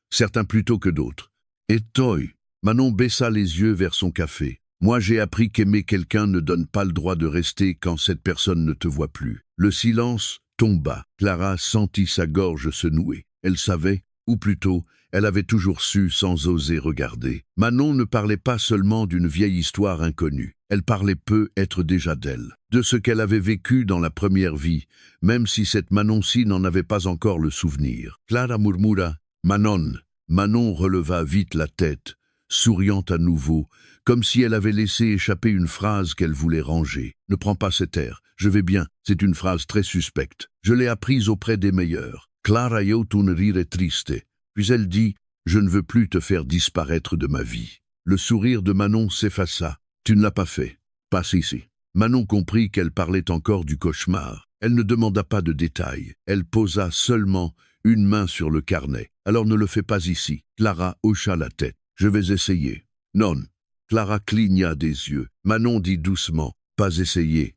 [SPEAKER 2] Certains plutôt que d'autres. » « Et toi ?» Manon baissa les yeux vers son café. « Moi j'ai appris qu'aimer quelqu'un ne donne pas le droit de rester quand cette personne ne te voit plus. » Le silence tomba. Clara sentit sa gorge se nouer. Elle savait, ou plutôt, elle avait toujours su sans oser regarder. Manon ne parlait pas seulement d'une vieille histoire inconnue. Elle parlait peu être déjà d'elle, de ce qu'elle avait vécu dans la première vie, même si cette Manon-ci n'en avait pas encore le souvenir. Clara murmura « Manon ». Manon releva vite la tête, souriant à nouveau, comme si elle avait laissé échapper une phrase qu'elle voulait ranger. « Ne prends pas cet air, je vais bien, c'est une phrase très suspecte. Je l'ai apprise auprès des meilleurs. » Clara eut un rire triste, puis elle dit Je ne veux plus te faire disparaître de ma vie. » Le sourire de Manon s'effaça. « Tu ne l'as pas fait. Passe ici. » Manon comprit qu'elle parlait encore du cauchemar. Elle ne demanda pas de détails. Elle posa seulement une main sur le carnet. « Alors ne le fais pas ici. » Clara hocha la tête. « Je vais essayer. » « Non. » Clara cligna des yeux. Manon dit doucement. « Pas essayer.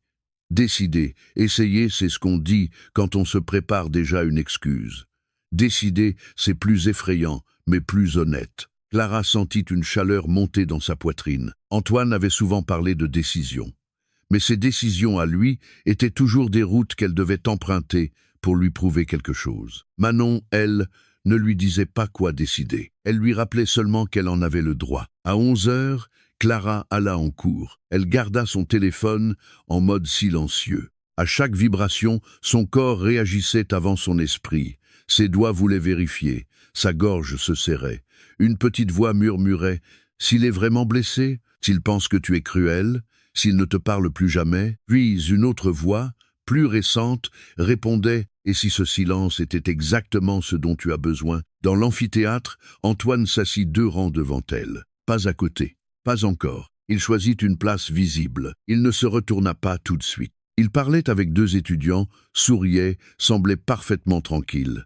[SPEAKER 2] Décider. Essayer, c'est ce qu'on dit quand on se prépare déjà une excuse. Décider, c'est plus effrayant, mais plus honnête. » Clara sentit une chaleur monter dans sa poitrine. Antoine avait souvent parlé de décision. Mais ces décisions à lui étaient toujours des routes qu'elle devait emprunter pour lui prouver quelque chose. Manon, elle, ne lui disait pas quoi décider. Elle lui rappelait seulement qu'elle en avait le droit. À 11 heures, Clara alla en cours. Elle garda son téléphone en mode silencieux. À chaque vibration, son corps réagissait avant son esprit. Ses doigts voulaient vérifier. Sa gorge se serrait. Une petite voix murmurait « S'il est vraiment blessé, s'il pense que tu es cruel, s'il ne te parle plus jamais ?» Puis une autre voix, plus récente, répondait « Et si ce silence était exactement ce dont tu as besoin ?» Dans l'amphithéâtre, Antoine s'assit 2 rangs devant elle. Pas à côté, pas encore. Il choisit une place visible. Il ne se retourna pas tout de suite. Il parlait avec 2 étudiants, souriait, semblait parfaitement tranquille.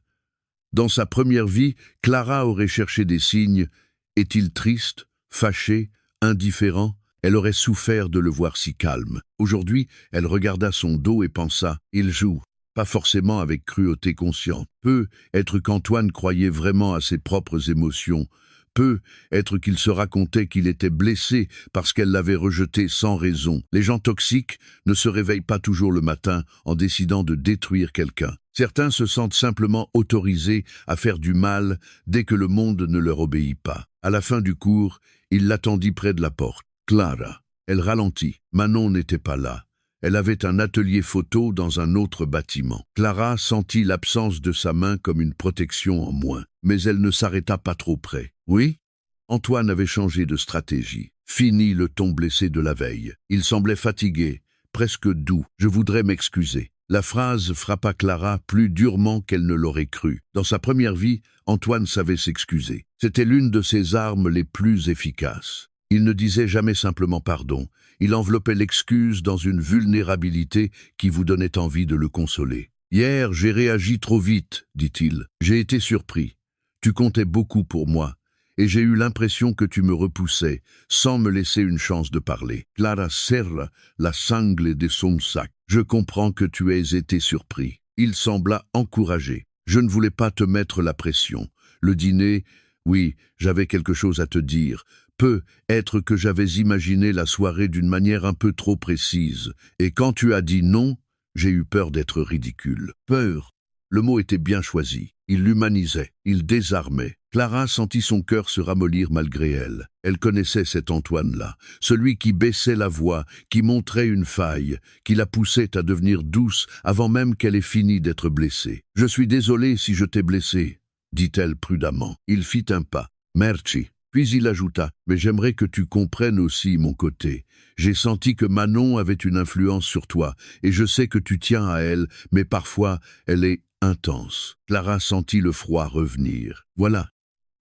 [SPEAKER 2] Dans sa première vie, Clara aurait cherché des signes. Est-il triste, fâché, indifférent? Elle aurait souffert de le voir si calme. Aujourd'hui, elle regarda son dos et pensa « Il joue ». Pas forcément avec cruauté consciente. Peut être qu'Antoine croyait vraiment à ses propres émotions. Peut être qu'il se racontait qu'il était blessé parce qu'elle l'avait rejeté sans raison. Les gens toxiques ne se réveillent pas toujours le matin en décidant de détruire quelqu'un. Certains se sentent simplement autorisés à faire du mal dès que le monde ne leur obéit pas. À la fin du cours, il l'attendit près de la porte. Clara. Elle ralentit. Manon n'était pas là. Elle avait un atelier photo dans un autre bâtiment. Clara sentit l'absence de sa main comme une protection en moins, mais elle ne s'arrêta pas trop près. « Oui ?» Antoine avait changé de stratégie. Fini le ton blessé de la veille. Il semblait fatigué, presque doux. « Je voudrais m'excuser. » La phrase frappa Clara plus durement qu'elle ne l'aurait cru. Dans sa première vie, Antoine savait s'excuser. C'était l'une de ses armes les plus efficaces. Il ne disait jamais simplement pardon. Il enveloppait l'excuse dans une vulnérabilité qui vous donnait envie de le consoler. « Hier, j'ai réagi trop vite, dit-il. J'ai été surpris. Tu comptais beaucoup pour moi, et j'ai eu l'impression que tu me repoussais, sans me laisser une chance de parler. » Clara serra la sangle de son sac. « Je comprends que tu aies été surpris. » Il sembla encouragé. « Je ne voulais pas te mettre la pression. Le dîner, oui, j'avais quelque chose à te dire. Peut être que j'avais imaginé la soirée d'une manière un peu trop précise. Et quand tu as dit non, j'ai eu peur d'être ridicule. » Peur. Le mot était bien choisi. Il l'humanisait, il désarmait. Clara sentit son cœur se ramollir malgré elle. Elle connaissait cet Antoine-là, celui qui baissait la voix, qui montrait une faille, qui la poussait à devenir douce avant même qu'elle ait fini d'être blessée. « Je suis désolée si je t'ai blessée, » dit-elle prudemment. Il fit un pas. « Merci. » Puis il ajouta « Mais j'aimerais que tu comprennes aussi mon côté. J'ai senti que Manon avait une influence sur toi, et je sais que tu tiens à elle, mais parfois elle est intense. » Clara sentit le froid revenir. Voilà,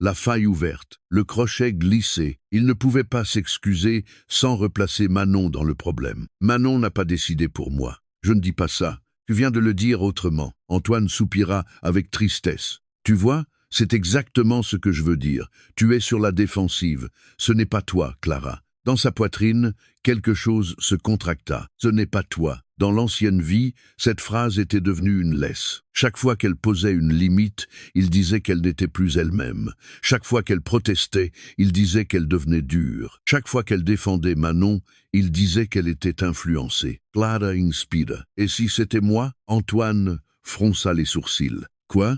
[SPEAKER 2] la faille ouverte, le crochet glissé. Il ne pouvait pas s'excuser sans replacer Manon dans le problème. « Manon n'a pas décidé pour moi. Je ne dis pas ça. Tu viens de le dire autrement. » Antoine soupira avec tristesse. « Tu vois ? C'est exactement ce que je veux dire. Tu es sur la défensive. Ce n'est pas toi, Clara. » Dans sa poitrine, quelque chose se contracta. Ce n'est pas toi. Dans l'ancienne vie, cette phrase était devenue une laisse. Chaque fois qu'elle posait une limite, il disait qu'elle n'était plus elle-même. Chaque fois qu'elle protestait, il disait qu'elle devenait dure. Chaque fois qu'elle défendait Manon, il disait qu'elle était influencée. Clara inspira. « Et si c'était moi ?» Antoine fronça les sourcils. « Quoi ?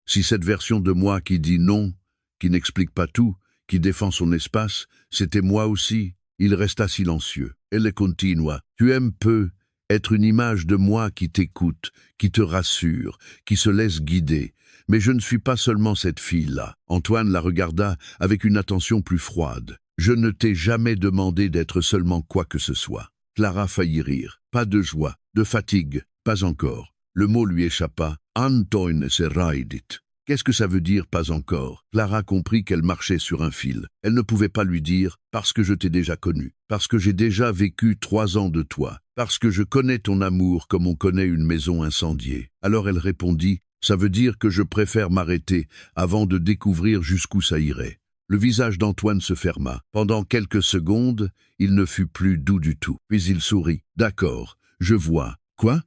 [SPEAKER 2] Si cette version de moi qui dit non, qui n'explique pas tout, qui défend son espace, c'était moi aussi. » Il resta silencieux. Elle continua. « Tu aimes peu être une image de moi qui t'écoute, qui te rassure, qui se laisse guider. Mais je ne suis pas seulement cette fille-là. » Antoine la regarda avec une attention plus froide. « Je ne t'ai jamais demandé d'être seulement quoi que ce soit. » Clara faillit rire. Pas de joie, de fatigue, pas encore. Le mot lui échappa. « Antoine se raidit. » Qu'est-ce que ça veut dire pas encore? Clara comprit qu'elle marchait sur un fil. Elle ne pouvait pas lui dire « parce que je t'ai déjà connu, parce que j'ai déjà vécu 3 ans de toi, parce que je connais ton amour comme on connaît une maison incendiée ». Alors elle répondit « ça veut dire que je préfère m'arrêter avant de découvrir jusqu'où ça irait ». Le visage d'Antoine se ferma. Pendant quelques secondes, il ne fut plus doux du tout. Puis il sourit. « D'accord, je vois. Quoi?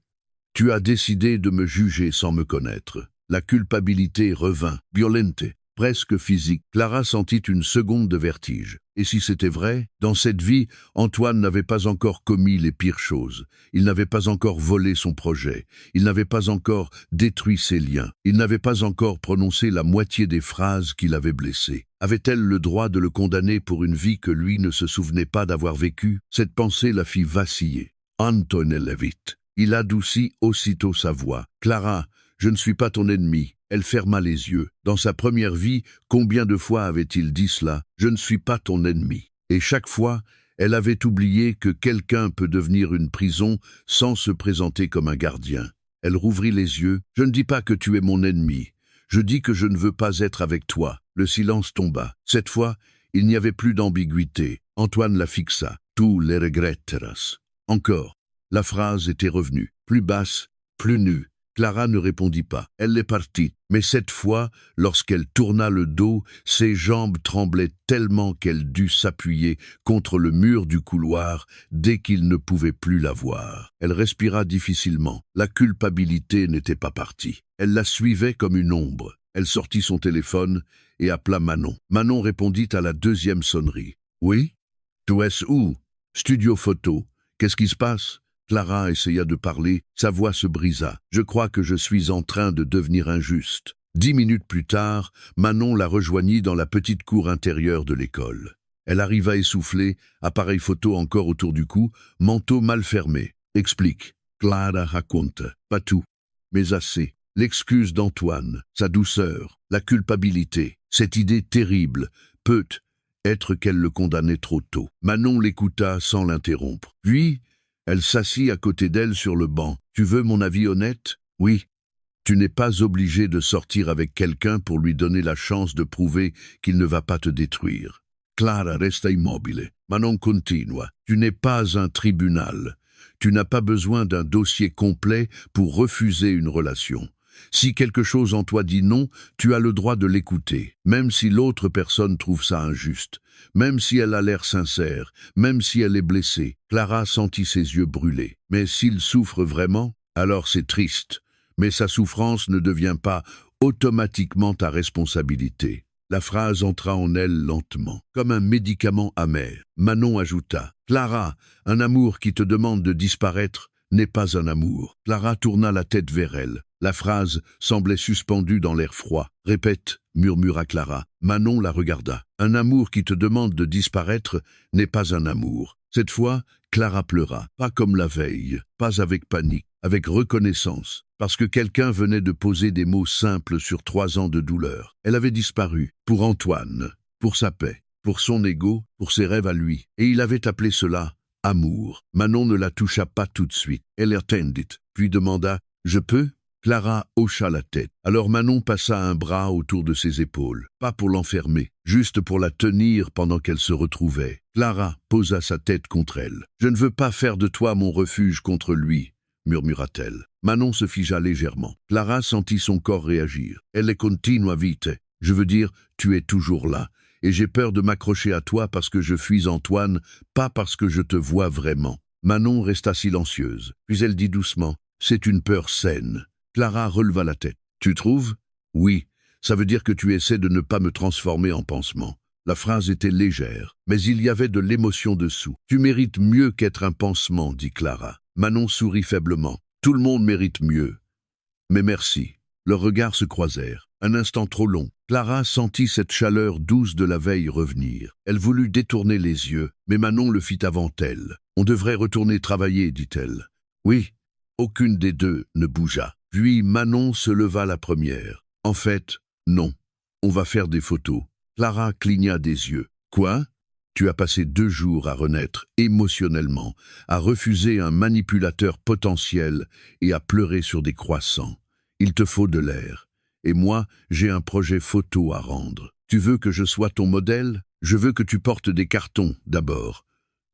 [SPEAKER 2] Tu as décidé de me juger sans me connaître. » La culpabilité revint, violente, presque physique. Clara sentit une seconde de vertige. Et si c'était vrai, dans cette vie, Antoine n'avait pas encore commis les pires choses. Il n'avait pas encore volé son projet. Il n'avait pas encore détruit ses liens. Il n'avait pas encore prononcé la moitié des phrases qui l'avaient blessé. Avait-elle le droit de le condamner pour une vie que lui ne se souvenait pas d'avoir vécue? Cette pensée la fit vaciller. Antoine l'évite. Il adoucit aussitôt sa voix. « Clara, je ne suis pas ton ennemi. » Elle ferma les yeux. Dans sa première vie, combien de fois avait-il dit cela? « Je ne suis pas ton ennemi. » Et chaque fois, elle avait oublié que quelqu'un peut devenir une prison sans se présenter comme un gardien. Elle rouvrit les yeux. « Je ne dis pas que tu es mon ennemi. Je dis que je ne veux pas être avec toi. » Le silence tomba. Cette fois, il n'y avait plus d'ambiguïté. Antoine la fixa. « Tu les regretteras. » Encore. La phrase était revenue, plus basse, plus nue. Clara ne répondit pas. Elle est partie. Mais cette fois, lorsqu'elle tourna le dos, ses jambes tremblaient tellement qu'elle dut s'appuyer contre le mur du couloir dès qu'il ne pouvait plus la voir. Elle respira difficilement. La culpabilité n'était pas partie. Elle la suivait comme une ombre. Elle sortit son téléphone et appela Manon. Manon répondit à la deuxième sonnerie. « Oui? Tu es où? Studio photo. Qu'est-ce qui se passe? » Clara essaya de parler, sa voix se brisa. « Je crois que je suis en train de devenir injuste. » 10 minutes plus tard, Manon la rejoignit dans la petite cour intérieure de l'école. Elle arriva essoufflée, appareil photo encore autour du cou, manteau mal fermé. « Explique. » Clara raconte. Pas tout, mais assez. L'excuse d'Antoine, sa douceur, la culpabilité, cette idée terrible, peut être qu'elle le condamnait trop tôt. Manon l'écouta sans l'interrompre. Puis, elle s'assit à côté d'elle sur le banc. « Tu veux mon avis honnête? » « Oui. Tu n'es pas obligé de sortir avec quelqu'un pour lui donner la chance de prouver qu'il ne va pas te détruire. » Clara resta immobile. Manon continua. « Tu n'es pas un tribunal. Tu n'as pas besoin d'un dossier complet pour refuser une relation. Si quelque chose en toi dit non, tu as le droit de l'écouter, même si l'autre personne trouve ça injuste, même si elle a l'air sincère, même si elle est blessée. » Clara sentit ses yeux brûler. « Mais s'il souffre vraiment, alors c'est triste. Mais sa souffrance ne devient pas automatiquement ta responsabilité. » La phrase entra en elle lentement, comme un médicament amer. Manon ajouta. « Clara, un amour qui te demande de disparaître n'est pas un amour. » Clara tourna la tête vers elle. La phrase semblait suspendue dans l'air froid. « Répète, » murmura Clara. Manon la regarda. « Un amour qui te demande de disparaître n'est pas un amour. » Cette fois, Clara pleura. Pas comme la veille, pas avec panique, avec reconnaissance, parce que quelqu'un venait de poser des mots simples sur 3 ans de douleur. Elle avait disparu, pour Antoine, pour sa paix, pour son ego, pour ses rêves à lui. Et il avait appelé cela amour. Manon ne la toucha pas tout de suite. Elle attendit, puis demanda « Je peux ?» Clara hocha la tête. Alors Manon passa un bras autour de ses épaules, pas pour l'enfermer, juste pour la tenir pendant qu'elle se retrouvait. Clara posa sa tête contre elle. « Je ne veux pas faire de toi mon refuge contre lui, » murmura-t-elle. Manon se figea légèrement. Clara sentit son corps réagir. Elle continua vite. « Je veux dire, tu es toujours là, et j'ai peur de m'accrocher à toi parce que je fuis Antoine, pas parce que je te vois vraiment. » Manon resta silencieuse, puis elle dit doucement « C'est une peur saine. » Clara releva la tête. « Tu trouves? » ?»« Oui, ça veut dire que tu essaies de ne pas me transformer en pansement. » La phrase était légère, mais il y avait de l'émotion dessous. « Tu mérites mieux qu'être un pansement, » dit Clara. Manon sourit faiblement. « Tout le monde mérite mieux. » « Mais merci. » Leurs regards se croisèrent. Un instant trop long. Clara sentit cette chaleur douce de la veille revenir. Elle voulut détourner les yeux, mais Manon le fit avant elle. « On devrait retourner travailler, » dit-elle. « Oui. » Aucune des deux ne bougea. Puis Manon se leva la première. « En fait, non. On va faire des photos. » Clara cligna des yeux. « Quoi? Tu as passé 2 jours à renaître émotionnellement, à refuser un manipulateur potentiel et à pleurer sur des croissants. Il te faut de l'air. Et moi, j'ai un projet photo à rendre. Tu veux que je sois ton modèle? Je veux que tu portes des cartons, d'abord.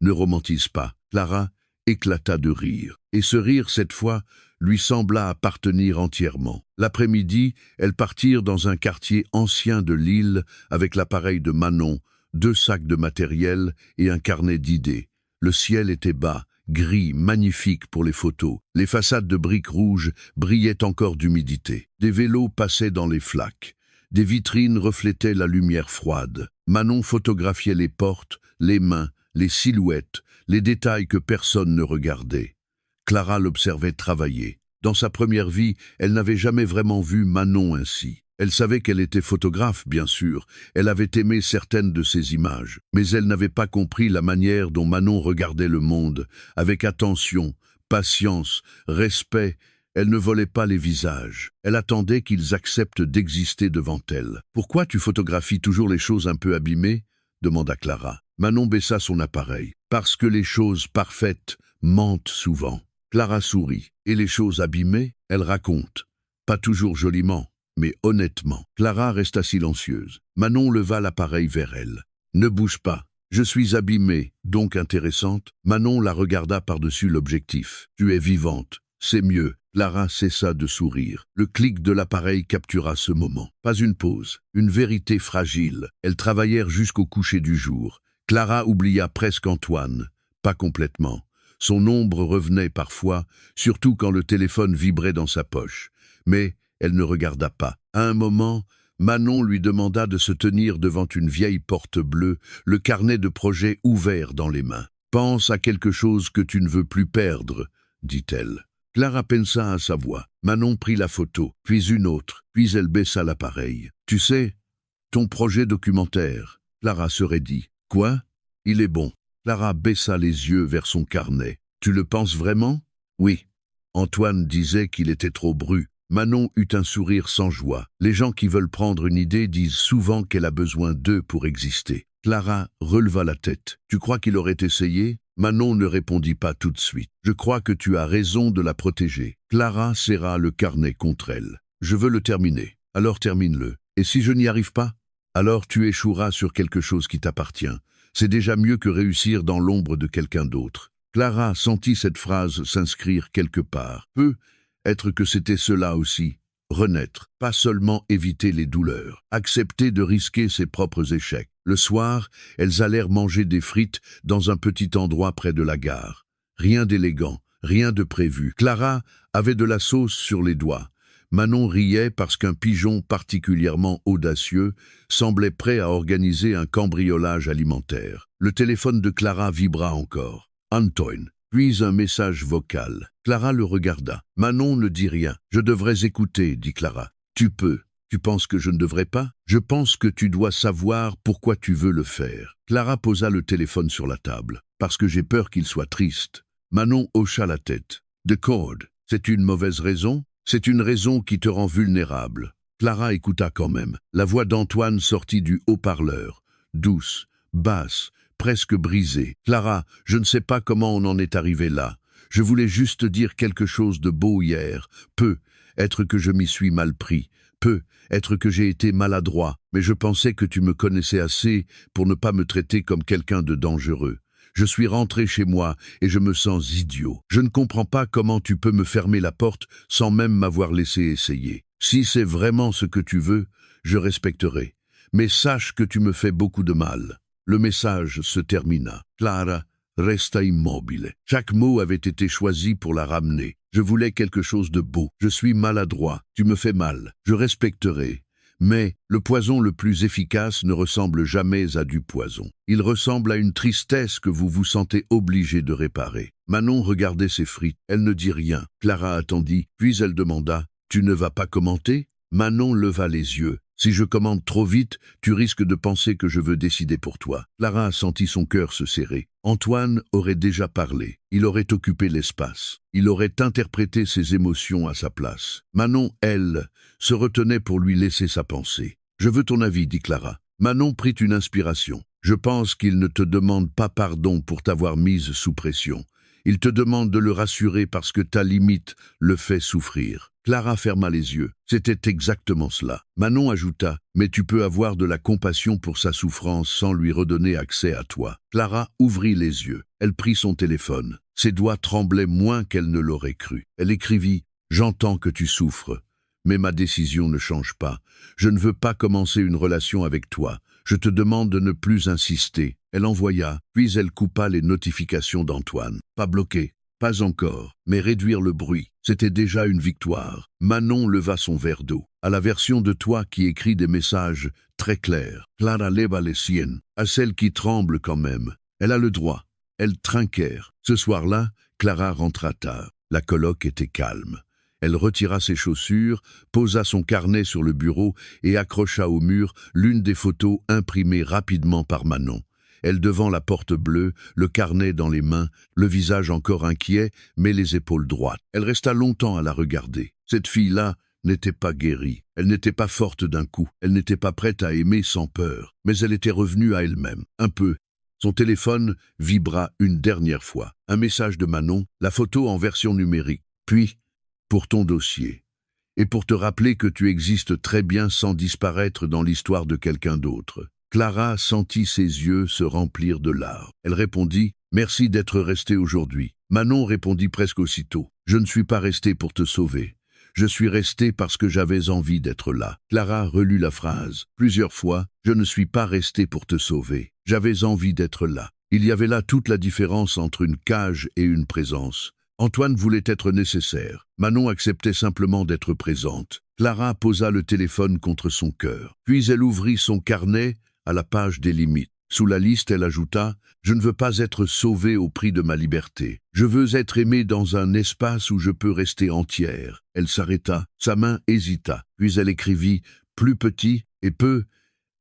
[SPEAKER 2] Ne romantise pas. Clara éclata de rire. Et ce rire, cette fois, lui sembla appartenir entièrement. L'après-midi, elles partirent dans un quartier ancien de l'île avec l'appareil de Manon, 2 sacs de matériel et un carnet d'idées. Le ciel était bas, gris, magnifique pour les photos. Les façades de briques rouges brillaient encore d'humidité. Des vélos passaient dans les flaques. Des vitrines reflétaient la lumière froide. Manon photographiait les portes, les mains, les silhouettes, les détails que personne ne regardait. Clara l'observait travailler. Dans sa première vie, elle n'avait jamais vraiment vu Manon ainsi. Elle savait qu'elle était photographe, bien sûr. Elle avait aimé certaines de ses images. Mais elle n'avait pas compris la manière dont Manon regardait le monde, avec attention, patience, respect. Elle ne volait pas les visages. Elle attendait qu'ils acceptent d'exister devant elle. « Pourquoi tu photographies toujours les choses un peu abîmées ?» demanda Clara. Manon baissa son appareil. « Parce que les choses parfaites mentent souvent. » Clara sourit. « Et les choses abîmées, elles racontent. Pas toujours joliment, mais honnêtement. » Clara resta silencieuse. Manon leva l'appareil vers elle. « Ne bouge pas. Je suis abîmée, donc intéressante. » Manon la regarda par-dessus l'objectif. « Tu es vivante. C'est mieux. » Clara cessa de sourire. Le clic de l'appareil captura ce moment. Pas une pause, une vérité fragile. Elles travaillèrent jusqu'au coucher du jour. Clara oublia presque Antoine. Pas complètement. Son ombre revenait parfois, surtout quand le téléphone vibrait dans sa poche. Mais elle ne regarda pas. À un moment, Manon lui demanda de se tenir devant une vieille porte bleue, le carnet de projet ouvert dans les mains. « Pense à quelque chose que tu ne veux plus perdre, » dit-elle. Clara pensa à sa voix. Manon prit la photo, puis une autre, puis elle baissa l'appareil. « Tu sais, ton projet documentaire. » Clara se raidit. « Quoi? Il est bon. » Clara baissa les yeux vers son carnet. « Tu le penses vraiment? » « Oui. » Antoine disait qu'il était trop brut. Manon eut un sourire sans joie. Les gens qui veulent prendre une idée disent souvent qu'elle a besoin d'eux pour exister. Clara releva la tête. « Tu crois qu'il aurait essayé ?» Manon ne répondit pas tout de suite. « Je crois que tu as raison de la protéger. » Clara serra le carnet contre elle. « Je veux le terminer. Alors termine-le. Et si je n'y arrive pas? Alors tu échoueras sur quelque chose qui t'appartient. C'est déjà mieux que réussir dans l'ombre de quelqu'un d'autre. » Clara sentit cette phrase s'inscrire quelque part. Peut-être que c'était cela aussi. Renaître, pas seulement éviter les douleurs, accepter de risquer ses propres échecs. Le soir, elles allèrent manger des frites dans un petit endroit près de la gare. Rien d'élégant, rien de prévu. Clara avait de la sauce sur les doigts. Manon riait parce qu'un pigeon particulièrement audacieux semblait prêt à organiser un cambriolage alimentaire. Le téléphone de Clara vibra encore. Antoine. Puis un message vocal. Clara le regarda. « Manon ne dit rien. Je devrais écouter, » dit Clara. « Tu peux. Tu penses que je ne devrais pas? Je pense que tu dois savoir pourquoi tu veux le faire. » Clara posa le téléphone sur la table. « Parce que j'ai peur qu'il soit triste. » Manon hocha la tête. « D'accord. C'est une mauvaise raison? C'est une raison qui te rend vulnérable. » Clara écouta quand même. La voix d'Antoine sortit du haut-parleur. Douce, basse, presque brisée. « Clara, je ne sais pas comment on en est arrivé là. Je voulais juste dire quelque chose de beau hier. Peut-être que je m'y suis mal pris. Peut-être que j'ai été maladroit. Mais je pensais que tu me connaissais assez pour ne pas me traiter comme quelqu'un de dangereux. Je suis rentré chez moi et je me sens idiot. Je ne comprends pas comment tu peux me fermer la porte sans même m'avoir laissé essayer. Si c'est vraiment ce que tu veux, je respecterai. Mais sache que tu me fais beaucoup de mal. » Le message se termina. Clara resta immobile. Chaque mot avait été choisi pour la ramener. Je voulais quelque chose de beau. Je suis maladroit. Tu me fais mal. Je respecterai. Mais le poison le plus efficace ne ressemble jamais à du poison. Il ressemble à une tristesse que vous vous sentez obligé de réparer. Manon regardait ses frites. Elle ne dit rien. Clara attendit, puis elle demanda « Tu ne vas pas commenter ?» Manon leva les yeux. « Si je commande trop vite, tu risques de penser que je veux décider pour toi. » Clara sentit son cœur se serrer. Antoine aurait déjà parlé. Il aurait occupé l'espace. Il aurait interprété ses émotions à sa place. Manon, elle, se retenait pour lui laisser sa pensée. « Je veux ton avis, » dit Clara. Manon prit une inspiration. « Je pense qu'il ne te demande pas pardon pour t'avoir mise sous pression. Il te demande de le rassurer parce que ta limite le fait souffrir. Clara ferma les yeux. C'était exactement cela. Manon ajouta « Mais tu peux avoir de la compassion pour sa souffrance sans lui redonner accès à toi. » Clara ouvrit les yeux. Elle prit son téléphone. Ses doigts tremblaient moins qu'elle ne l'aurait cru. Elle écrivit « J'entends que tu souffres, mais ma décision ne change pas. Je ne veux pas commencer une relation avec toi. Je te demande de ne plus insister. » Elle envoya, puis elle coupa les notifications d'Antoine. Pas bloqué. Pas encore, mais réduire le bruit, c'était déjà une victoire. Manon leva son verre d'eau. À la version de toi qui écrit des messages très clairs. Clara leva les siennes. À celle qui tremble quand même. Elle a le droit. Elles trinquèrent. Ce soir-là, Clara rentra tard. La coloc était calme. Elle retira ses chaussures, posa son carnet sur le bureau et accrocha au mur l'une des photos imprimées rapidement par Manon. Elle devant la porte bleue, le carnet dans les mains, le visage encore inquiet, mais les épaules droites. Elle resta longtemps à la regarder. Cette fille-là n'était pas guérie. Elle n'était pas forte d'un coup. Elle n'était pas prête à aimer sans peur. Mais elle était revenue à elle-même. Un peu. Son téléphone vibra une dernière fois. Un message de Manon, la photo en version numérique. Puis, pour ton dossier. Et pour te rappeler que tu existes très bien sans disparaître dans l'histoire de quelqu'un d'autre. Clara sentit ses yeux se remplir de larmes. Elle répondit « Merci d'être resté aujourd'hui ». Manon répondit presque aussitôt « Je ne suis pas resté pour te sauver. Je suis resté parce que j'avais envie d'être là ». Clara relut la phrase plusieurs fois « Je ne suis pas resté pour te sauver. J'avais envie d'être là ». Il y avait là toute la différence entre une cage et une présence. Antoine voulait être nécessaire. Manon acceptait simplement d'être présente. Clara posa le téléphone contre son cœur. Puis elle ouvrit son carnet à la page des limites. Sous la liste, elle ajouta « Je ne veux pas être sauvée au prix de ma liberté. Je veux être aimée dans un espace où je peux rester entière. » Elle s'arrêta, sa main hésita. Puis elle écrivit « Plus petit et peu,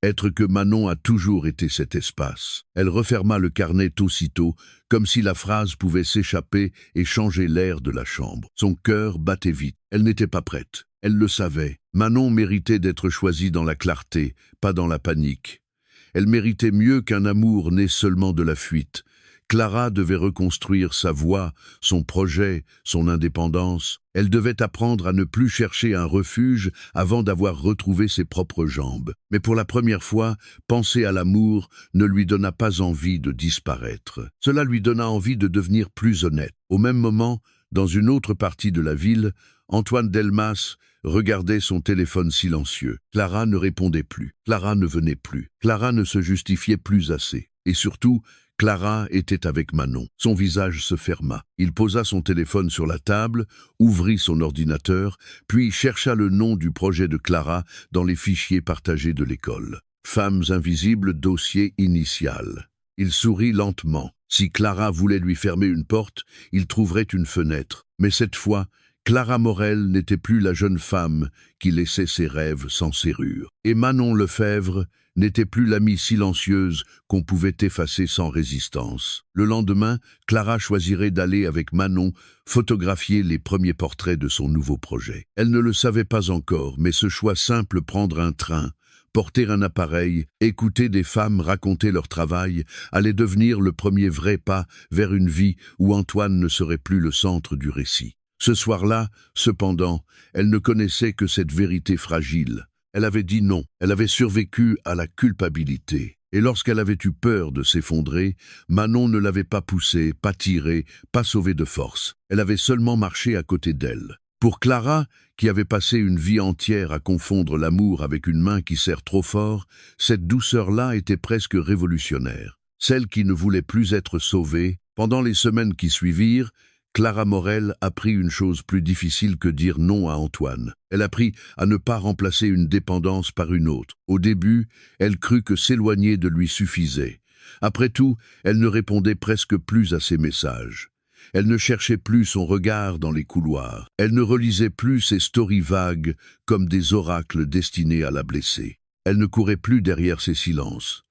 [SPEAKER 2] être que Manon a toujours été cet espace. » Elle referma le carnet aussitôt, comme si la phrase pouvait s'échapper et changer l'air de la chambre. Son cœur battait vite. Elle n'était pas prête. Elle le savait. Manon méritait d'être choisie dans la clarté, pas dans la panique. Elle méritait mieux qu'un amour né seulement de la fuite. Clara devait reconstruire sa voix, son projet, son indépendance. Elle devait apprendre à ne plus chercher un refuge avant d'avoir retrouvé ses propres jambes. Mais pour la première fois, penser à l'amour ne lui donna pas envie de disparaître. Cela lui donna envie de devenir plus honnête. Au même moment, dans une autre partie de la ville, Antoine Delmas regardait son téléphone silencieux. Clara ne répondait plus. Clara ne venait plus. Clara ne se justifiait plus assez. Et surtout, Clara était avec Manon. Son visage se ferma. Il posa son téléphone sur la table, ouvrit son ordinateur, puis chercha le nom du projet de Clara dans les fichiers partagés de l'école. Femmes invisibles, dossier initial. Il sourit lentement. Si Clara voulait lui fermer une porte, il trouverait une fenêtre. Mais cette fois, Clara Morel n'était plus la jeune femme qui laissait ses rêves sans serrure. Et Manon Lefebvre n'était plus l'amie silencieuse qu'on pouvait effacer sans résistance. Le lendemain, Clara choisirait d'aller avec Manon photographier les premiers portraits de son nouveau projet. Elle ne le savait pas encore, mais ce choix simple, prendre un train, porter un appareil, écouter des femmes raconter leur travail, allait devenir le premier vrai pas vers une vie où Antoine ne serait plus le centre du récit. Ce soir-là, cependant, elle ne connaissait que cette vérité fragile. Elle avait dit non, elle avait survécu à la culpabilité. Et lorsqu'elle avait eu peur de s'effondrer, Manon ne l'avait pas poussée, pas tirée, pas sauvée de force. Elle avait seulement marché à côté d'elle. Pour Clara, qui avait passé une vie entière à confondre l'amour avec une main qui serre trop fort, cette douceur-là était presque révolutionnaire. Celle qui ne voulait plus être sauvée, pendant les semaines qui suivirent, Clara Morel apprit une chose plus difficile que dire non à Antoine. Elle apprit à ne pas remplacer une dépendance par une autre. Au début, elle crut que s'éloigner de lui suffisait. Après tout, elle ne répondait presque plus à ses messages. Elle ne cherchait plus son regard dans les couloirs. Elle ne relisait plus ses stories vagues comme des oracles destinés à la blesser. Elle ne courait plus derrière ses silences.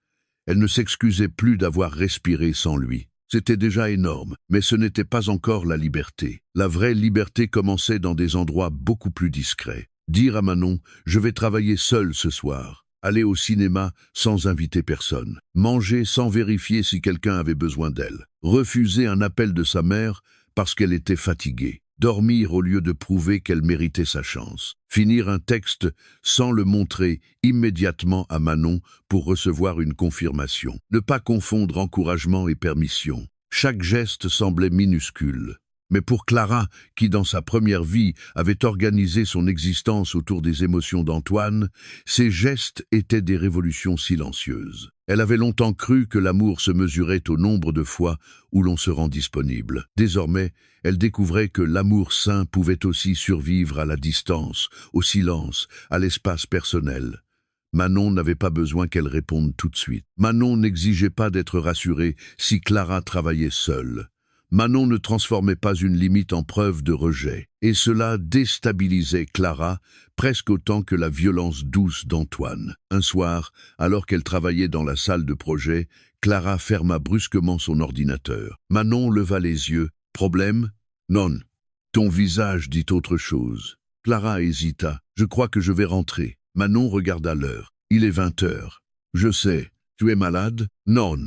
[SPEAKER 2] Elle ne s'excusait plus d'avoir respiré sans lui. C'était déjà énorme, mais ce n'était pas encore la liberté. La vraie liberté commençait dans des endroits beaucoup plus discrets. Dire à Manon « Je vais travailler seule ce soir », aller au cinéma sans inviter personne, manger sans vérifier si quelqu'un avait besoin d'elle, refuser un appel de sa mère parce qu'elle était fatiguée, dormir au lieu de prouver qu'elle méritait sa chance, finir un texte sans le montrer immédiatement à Manon pour recevoir une confirmation, ne pas confondre encouragement et permission. Chaque geste semblait minuscule. Mais pour Clara, qui dans sa première vie avait organisé son existence autour des émotions d'Antoine, ces gestes étaient des révolutions silencieuses. Elle avait longtemps cru que l'amour se mesurait au nombre de fois où l'on se rend disponible. Désormais, elle découvrait que l'amour sain pouvait aussi survivre à la distance, au silence, à l'espace personnel. Manon n'avait pas besoin qu'elle réponde tout de suite. Manon n'exigeait pas d'être rassurée si Clara travaillait seule. Manon ne transformait pas une limite en preuve de rejet, et cela déstabilisait Clara presque autant que la violence douce d'Antoine. Un soir, alors qu'elle travaillait dans la salle de projet, Clara ferma brusquement son ordinateur. Manon leva les yeux. « Problème ? » ?»« Non. Ton visage dit autre chose. » Clara hésita. « Je crois que je vais rentrer. » Manon regarda l'heure. « Il est 20 heures. »« Je sais. Tu es malade ? » ?»« Non. »«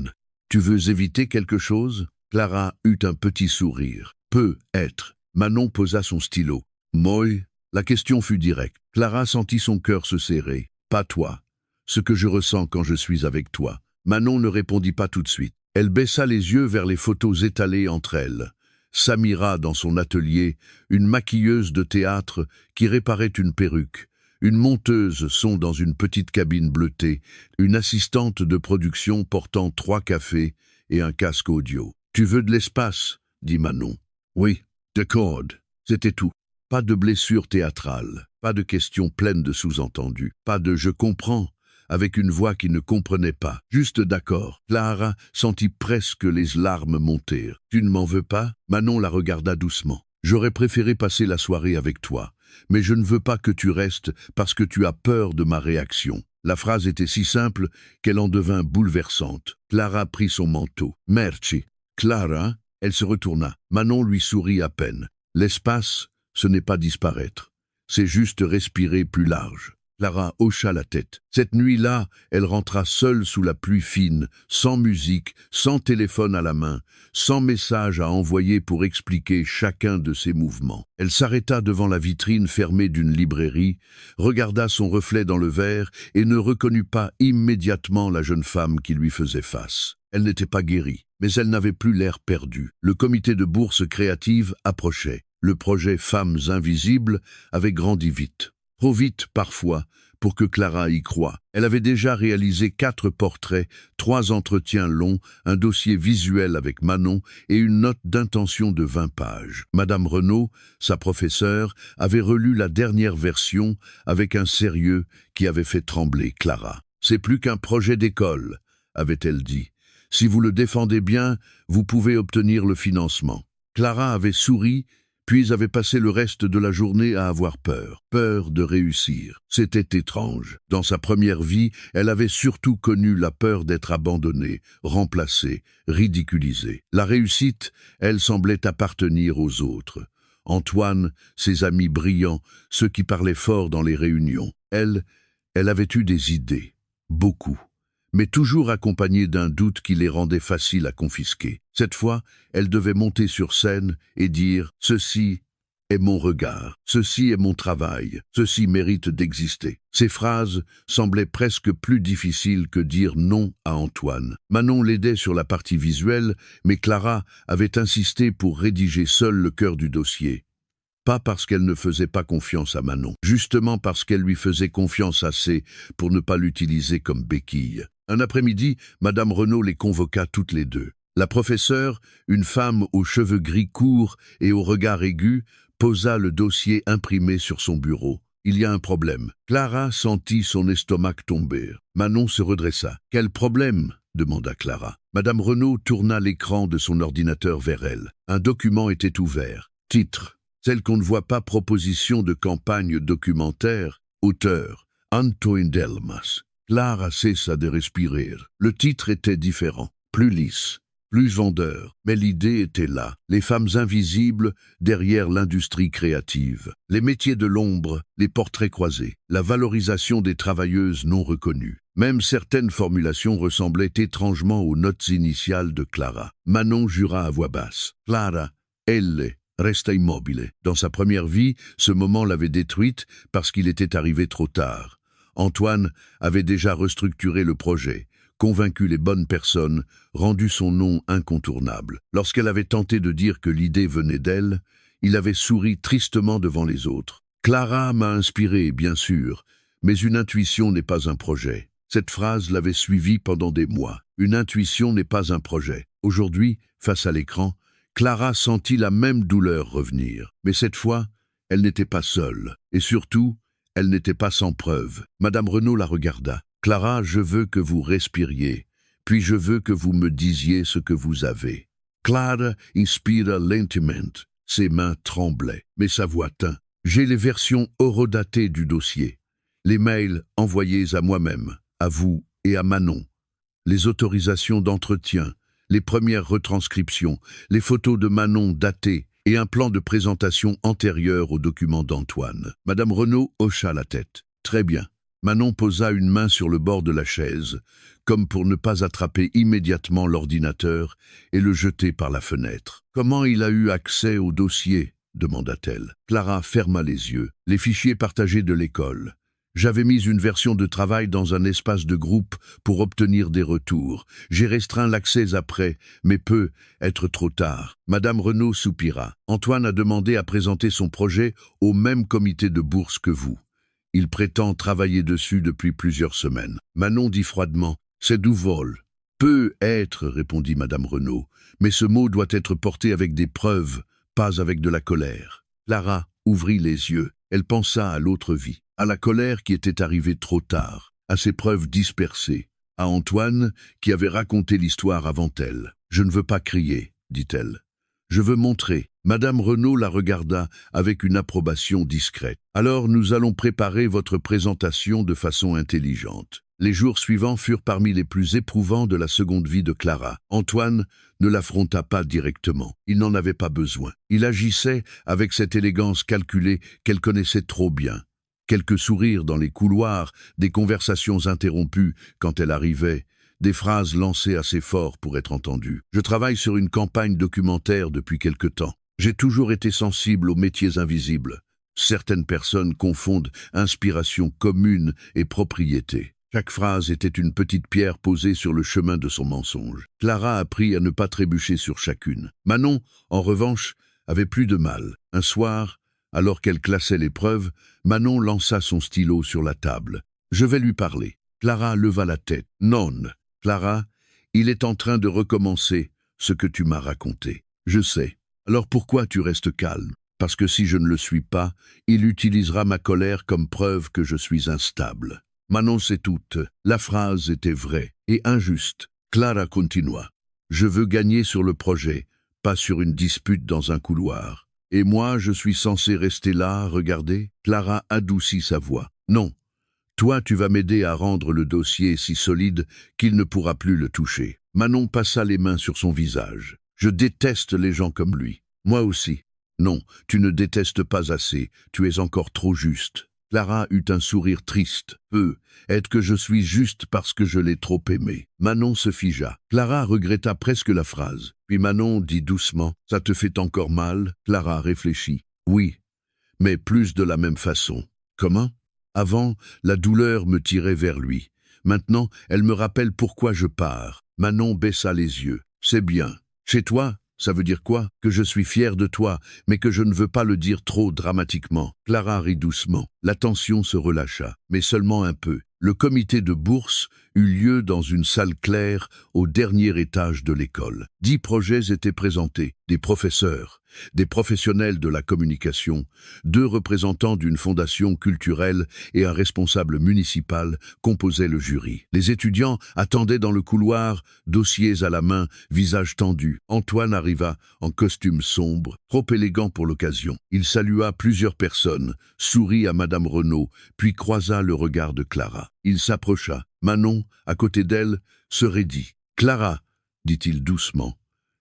[SPEAKER 2] Tu veux éviter quelque chose ?» Clara eut un petit sourire. « Peut être. » Manon posa son stylo. « Moi ?» La question fut directe. Clara sentit son cœur se serrer. « Pas toi. Ce que je ressens quand je suis avec toi. » Manon ne répondit pas tout de suite. Elle baissa les yeux vers les photos étalées entre elles. Samira dans son atelier, une maquilleuse de théâtre qui réparait une perruque, une monteuse son dans une petite cabine bleutée, une assistante de production portant 3 cafés et un casque audio. « Tu veux de l'espace ?» dit Manon. « Oui, d'accord. » C'était tout. Pas de blessure théâtrale, pas de questions pleines de sous-entendus, pas de « je comprends » avec une voix qui ne comprenait pas. Juste d'accord. Clara sentit presque les larmes monter. « Tu ne m'en veux pas ?» Manon la regarda doucement. « J'aurais préféré passer la soirée avec toi, mais je ne veux pas que tu restes parce que tu as peur de ma réaction. » La phrase était si simple qu'elle en devint bouleversante. Clara prit son manteau. « Merci. » Clara, elle se retourna. Manon lui sourit à peine. L'espace, ce n'est pas disparaître. C'est juste respirer plus large. Clara hocha la tête. Cette nuit-là, elle rentra seule sous la pluie fine, sans musique, sans téléphone à la main, sans message à envoyer pour expliquer chacun de ses mouvements. Elle s'arrêta devant la vitrine fermée d'une librairie, regarda son reflet dans le verre et ne reconnut pas immédiatement la jeune femme qui lui faisait face. Elle n'était pas guérie, mais elle n'avait plus l'air perdu. Le comité de bourse créative approchait. Le projet Femmes Invisibles avait grandi vite. Trop vite, parfois, pour que Clara y croie. Elle avait déjà réalisé 4 portraits, 3 entretiens longs, un dossier visuel avec Manon et une note d'intention de 20 pages. Madame Renaud, sa professeure, avait relu la dernière version avec un sérieux qui avait fait trembler Clara. « C'est plus qu'un projet d'école », avait-elle dit. « Si vous le défendez bien, vous pouvez obtenir le financement. » Clara avait souri, puis avait passé le reste de la journée à avoir peur de réussir. C'était étrange. Dans sa première vie, elle avait surtout connu la peur d'être abandonnée, remplacée, ridiculisée. La réussite, elle semblait appartenir aux autres. Antoine, ses amis brillants, ceux qui parlaient fort dans les réunions. Elle avait eu des idées, beaucoup, mais toujours accompagnées d'un doute qui les rendait faciles à confisquer. Cette fois, elle devait monter sur scène et dire « Ceci est mon regard, ceci est mon travail, ceci mérite d'exister ». Ces phrases semblaient presque plus difficiles que dire non à Antoine. Manon l'aidait sur la partie visuelle, mais Clara avait insisté pour rédiger seule le cœur du dossier. Pas parce qu'elle ne faisait pas confiance à Manon, justement parce qu'elle lui faisait confiance assez pour ne pas l'utiliser comme béquille. Un après-midi, Madame Renaud les convoqua toutes les deux. La professeure, une femme aux cheveux gris courts et au regard aigu, posa le dossier imprimé sur son bureau. « Il y a un problème. » Clara sentit son estomac tomber. Manon se redressa. « Quel problème ?» demanda Clara. Madame Renaud tourna l'écran de son ordinateur vers elle. Un document était ouvert. Titre. Celle qu'on ne voit pas, proposition de campagne documentaire. Auteur. Antoine Delmas. Clara cessa de respirer. Le titre était différent. Plus lisse. plus vendeur. Mais l'idée était là, les femmes invisibles derrière l'industrie créative, les métiers de l'ombre, les portraits croisés, la valorisation des travailleuses non reconnues. Même certaines formulations ressemblaient étrangement aux notes initiales de Clara. Manon jura à voix basse. Clara, elle, resta immobile. Dans sa première vie, ce moment l'avait détruite parce qu'il était arrivé trop tard. Antoine avait déjà restructuré le projet, convaincu les bonnes personnes, rendu son nom incontournable. Lorsqu'elle avait tenté de dire que l'idée venait d'elle, il avait souri tristement devant les autres. Clara m'a inspiré, bien sûr, mais une intuition n'est pas un projet. Cette phrase l'avait suivi pendant des mois. Une intuition n'est pas un projet. Aujourd'hui, face à l'écran, Clara sentit la même douleur revenir. Mais cette fois, elle n'était pas seule. Et surtout, elle n'était pas sans preuve. Madame Renaud la regarda. « Clara, je veux que vous respiriez, puis je veux que vous me disiez ce que vous avez. » Clara inspira lentement. Ses mains tremblaient, mais sa voix tint. « J'ai les versions horodatées du dossier. Les mails envoyés à moi-même, à vous et à Manon. Les autorisations d'entretien, les premières retranscriptions, les photos de Manon datées et un plan de présentation antérieur aux documents d'Antoine. » Madame Renaud hocha la tête. « Très bien. » Manon posa une main sur le bord de la chaise, comme pour ne pas attraper immédiatement l'ordinateur et le jeter par la fenêtre. « Comment il a eu accès au dossier ?» demanda-t-elle. Clara ferma les yeux. « Les fichiers partagés de l'école. J'avais mis une version de travail dans un espace de groupe pour obtenir des retours. J'ai restreint l'accès après, mais peut être trop tard. » Madame Renaud soupira. « Antoine a demandé à présenter son projet au même comité de bourse que vous. Il prétend travailler dessus depuis plusieurs semaines. » Manon dit froidement. « C'est du vol. »« Peut être, » répondit Madame Renaud, « mais ce mot doit être porté avec des preuves, pas avec de la colère. » Clara ouvrit les yeux. Elle pensa à l'autre vie, à la colère qui était arrivée trop tard, à ses preuves dispersées, à Antoine qui avait raconté l'histoire avant elle. « Je ne veux pas crier, » dit-elle. « Je veux montrer. » Madame Renaud la regarda avec une approbation discrète. « Alors nous allons préparer votre présentation de façon intelligente. » Les jours suivants furent parmi les plus éprouvants de la seconde vie de Clara. Antoine ne l'affronta pas directement. Il n'en avait pas besoin. Il agissait avec cette élégance calculée qu'elle connaissait trop bien. Quelques sourires dans les couloirs, des conversations interrompues quand elle arrivait, des phrases lancées assez fort pour être entendues. « Je travaille sur une campagne documentaire depuis quelque temps. J'ai toujours été sensible aux métiers invisibles. Certaines personnes confondent inspiration commune et propriété. » Chaque phrase était une petite pierre posée sur le chemin de son mensonge. Clara apprit à ne pas trébucher sur chacune. Manon, en revanche, avait plus de mal. Un soir, alors qu'elle classait les preuves, Manon lança son stylo sur la table. « Je vais lui parler. » Clara leva la tête. « Non, Clara, il est en train de recommencer ce que tu m'as raconté. Je sais. Alors pourquoi tu restes calme ? Parce que si je ne le suis pas, il utilisera ma colère comme preuve que je suis instable. » Manon sait toute. La phrase était vraie et injuste. Clara continua. « Je veux gagner sur le projet, pas sur une dispute dans un couloir. Et moi, je suis censé rester là, regarder ?» Clara adoucit sa voix. « Non. Toi, tu vas m'aider à rendre le dossier si solide qu'il ne pourra plus le toucher. » Manon passa les mains sur son visage. « Je déteste les gens comme lui. Moi aussi. » « Non, tu ne détestes pas assez. Tu es encore trop juste. » Clara eut un sourire triste. « Est-ce que je suis juste parce que je l'ai trop aimé ?» Manon se figea. Clara regretta presque la phrase. Puis Manon dit doucement. « Ça te fait encore mal ?» Clara réfléchit. « Oui, mais plus de la même façon. » « Comment ? Avant, la douleur me tirait vers lui. Maintenant, elle me rappelle pourquoi je pars. » Manon baissa les yeux. « C'est bien. Chez toi ? Ça veut dire quoi ? Que je suis fier de toi, mais que je ne veux pas le dire trop dramatiquement. » Clara rit doucement. La tension se relâcha, mais seulement un peu. Le comité de bourse eut lieu dans une salle claire au dernier étage de l'école. 10 projets étaient présentés, des professeurs, des professionnels de la communication, 2 représentants d'une fondation culturelle et un responsable municipal composaient le jury. Les étudiants attendaient dans le couloir, dossiers à la main, visage tendu. Antoine arriva en costume sombre, trop élégant pour l'occasion. Il salua plusieurs personnes, sourit à Madame Renaud, puis croisa le regard de Clara. Il s'approcha. Manon, à côté d'elle, se raidit. « Clara, dit-il doucement,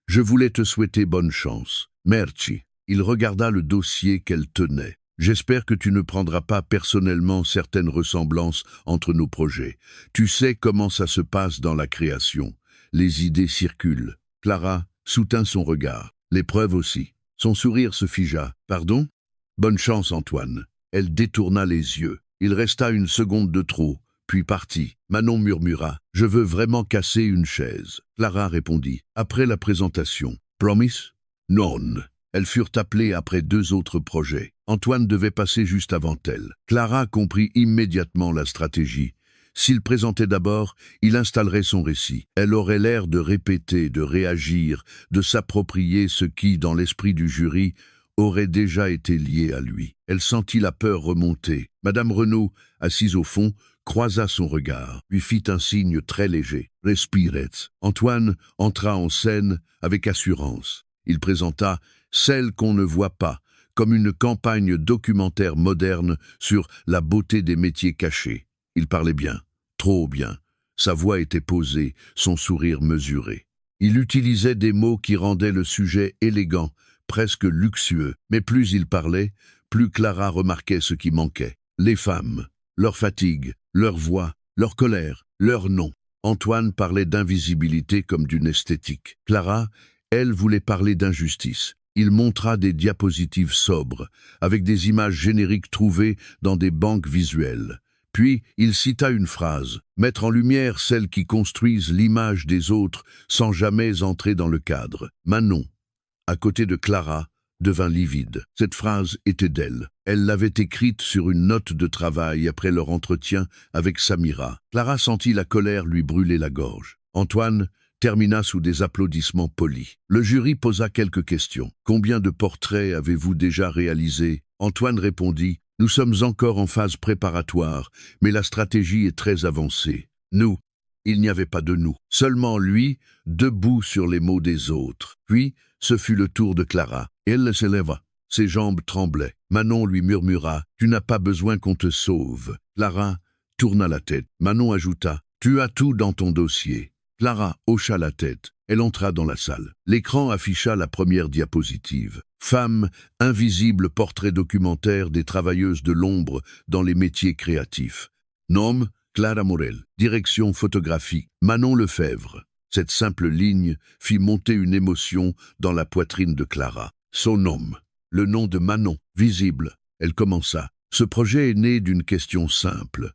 [SPEAKER 2] Je voulais te souhaiter bonne chance. Merci. Il regarda le dossier qu'elle tenait. J'espère que tu ne prendras pas personnellement certaines ressemblances entre nos projets. Tu sais comment ça se passe dans la création. Les idées circulent. Clara soutint son regard. Les preuves aussi. Son sourire se figea. Pardon? Bonne chance, Antoine. Elle détourna les yeux. Il resta une seconde de trop, puis partit. Manon murmura. Je veux vraiment casser une chaise. Clara répondit. Après la présentation. Promise? Non. Elles furent appelées après 2 autres projets. Antoine devait passer juste avant elle. Clara comprit immédiatement la stratégie. S'il présentait d'abord, il installerait son récit. Elle aurait l'air de répéter, de réagir, de s'approprier ce qui, dans l'esprit du jury, aurait déjà été lié à lui. Elle sentit la peur remonter. Madame Renaud, assise au fond, croisa son regard, lui fit un signe très léger. « Respirez ». Antoine entra en scène avec assurance. Il présenta « Celle qu'on ne voit pas », comme une campagne documentaire moderne sur la beauté des métiers cachés. Il parlait bien, trop bien. Sa voix était posée, son sourire mesuré. Il utilisait des mots qui rendaient le sujet élégant, presque luxueux. Mais plus il parlait, plus Clara remarquait ce qui manquait. Les femmes, leur fatigue, leur voix, leur colère, leur nom. Antoine parlait d'invisibilité comme d'une esthétique. Clara, elle, voulait parler d'injustice. Il montra des diapositives sobres, avec des images génériques trouvées dans des banques visuelles. Puis, il cita une phrase, « Mettre en lumière celles qui construisent l'image des autres sans jamais entrer dans le cadre. » Manon, à côté de Clara, devint livide. Cette phrase était d'elle. Elle l'avait écrite sur une note de travail après leur entretien avec Samira. Clara sentit la colère lui brûler la gorge. Antoine termina sous des applaudissements polis. Le jury posa quelques questions. « Combien de portraits avez-vous déjà réalisés ?» Antoine répondit « Nous sommes encore en phase préparatoire, mais la stratégie est très avancée. » Nous, il n'y avait pas de nous. Seulement lui, debout sur les mots des autres. Puis, ce fut le tour de Clara. Elle se leva. Ses jambes tremblaient. Manon lui murmura « Tu n'as pas besoin qu'on te sauve. » Clara tourna la tête. Manon ajouta « Tu as tout dans ton dossier. » Clara hocha la tête. Elle entra dans la salle. L'écran afficha la première diapositive. Femme, invisible portrait documentaire des travailleuses de l'ombre dans les métiers créatifs. Nom, Clara Morel. Direction photographie, Manon Lefebvre. Cette simple ligne fit monter une émotion dans la poitrine de Clara. Son nom, le nom de Manon, visible. Elle commença. Ce projet est né d'une question simple.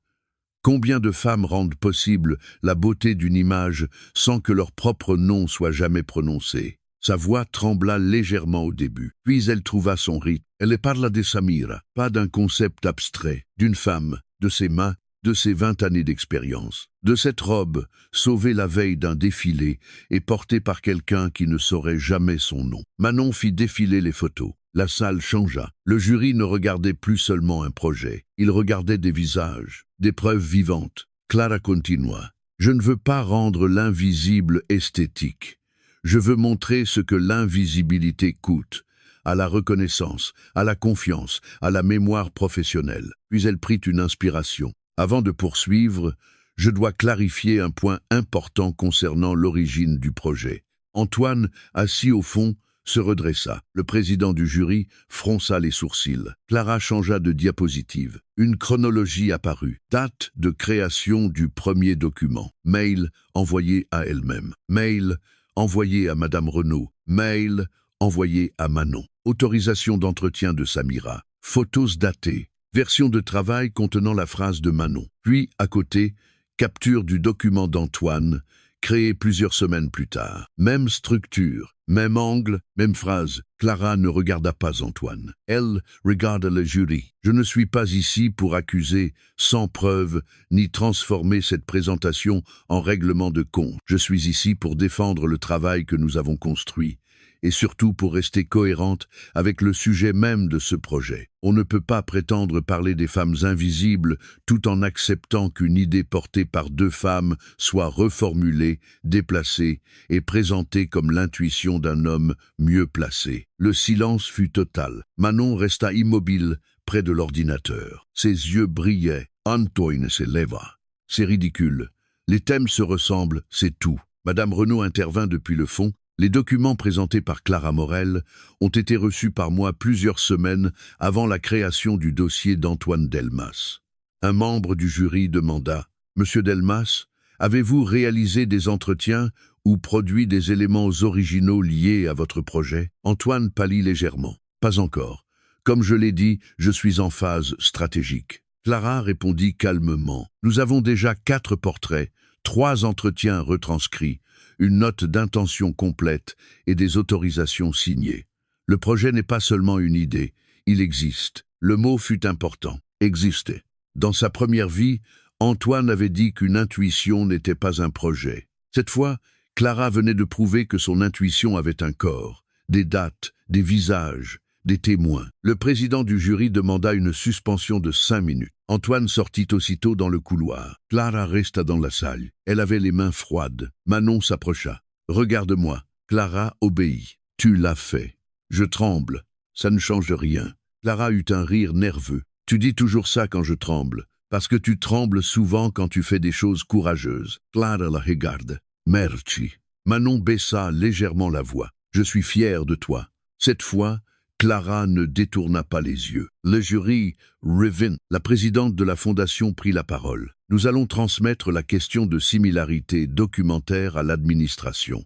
[SPEAKER 2] Combien de femmes rendent possible la beauté d'une image sans que leur propre nom soit jamais prononcé? Sa voix trembla légèrement au début, puis elle trouva son rythme. Elle parla de Samira, pas d'un concept abstrait, d'une femme, de ses mains, de ses 20 années d'expérience, de cette robe, sauvée la veille d'un défilé et portée par quelqu'un qui ne saurait jamais son nom. Manon fit défiler les photos. La salle changea. Le jury ne regardait plus seulement un projet. Il regardait des visages, des preuves vivantes. Clara continua. « Je ne veux pas rendre l'invisible esthétique. Je veux montrer ce que l'invisibilité coûte, à la reconnaissance, à la confiance, à la mémoire professionnelle. » Puis elle prit une inspiration. « Avant de poursuivre, je dois clarifier un point important concernant l'origine du projet. » Antoine, assis au fond, se redressa. Le président du jury fronça les sourcils. Clara changea de diapositive. Une chronologie apparut. Date de création du premier document. Mail envoyé à elle-même. Mail envoyé à Madame Renaud. Mail envoyé à Manon. Autorisation d'entretien de Samira. Photos datées. Version de travail contenant la phrase de Manon. Puis, à côté, capture du document d'Antoine, créé plusieurs semaines plus tard. Même structure, même angle, même phrase. Clara ne regarda pas Antoine. Elle regarda le jury. « Je ne suis pas ici pour accuser sans preuve ni transformer cette présentation en règlement de compte. Je suis ici pour défendre le travail que nous avons construit et surtout pour rester cohérente avec le sujet même de ce projet. On ne peut pas prétendre parler des femmes invisibles tout en acceptant qu'une idée portée par 2 femmes soit reformulée, déplacée et présentée comme l'intuition d'un homme mieux placé. » Le silence fut total. Manon resta immobile près de l'ordinateur. Ses yeux brillaient. Antoine se leva. « C'est ridicule. Les thèmes se ressemblent, c'est tout. » Madame Renaud intervint depuis le fond. Les documents présentés par Clara Morel ont été reçus par moi plusieurs semaines avant la création du dossier d'Antoine Delmas. Un membre du jury demanda « Monsieur Delmas, avez-vous réalisé des entretiens ou produit des éléments originaux liés à votre projet ?» Antoine pâlit légèrement. « Pas encore. Comme je l'ai dit, je suis en phase stratégique. » Clara répondit calmement. « Nous avons déjà 4 portraits, 3 entretiens retranscrits, une note d'intention complète et des autorisations signées. Le projet n'est pas seulement une idée, il existe. » Le mot fut important. Exister. Dans sa première vie, Antoine avait dit qu'une intuition n'était pas un projet. Cette fois, Clara venait de prouver que son intuition avait un corps, des dates, des visages, des témoins. Le président du jury demanda une suspension de 5 minutes. Antoine sortit aussitôt dans le couloir. Clara resta dans la salle. Elle avait les mains froides. Manon s'approcha. « Regarde-moi. » Clara obéit. « Tu l'as fait. »« Je tremble. Ça ne change rien. » Clara eut un rire nerveux. « Tu dis toujours ça quand je tremble. Parce que tu trembles souvent quand tu fais des choses courageuses. » Clara la regarde. « Merci. » Manon baissa légèrement la voix. « Je suis fier de toi. » Cette fois, Clara ne détourna pas les yeux. Le jury revint. La présidente de la fondation prit la parole. « Nous allons transmettre la question de similarité documentaire à l'administration.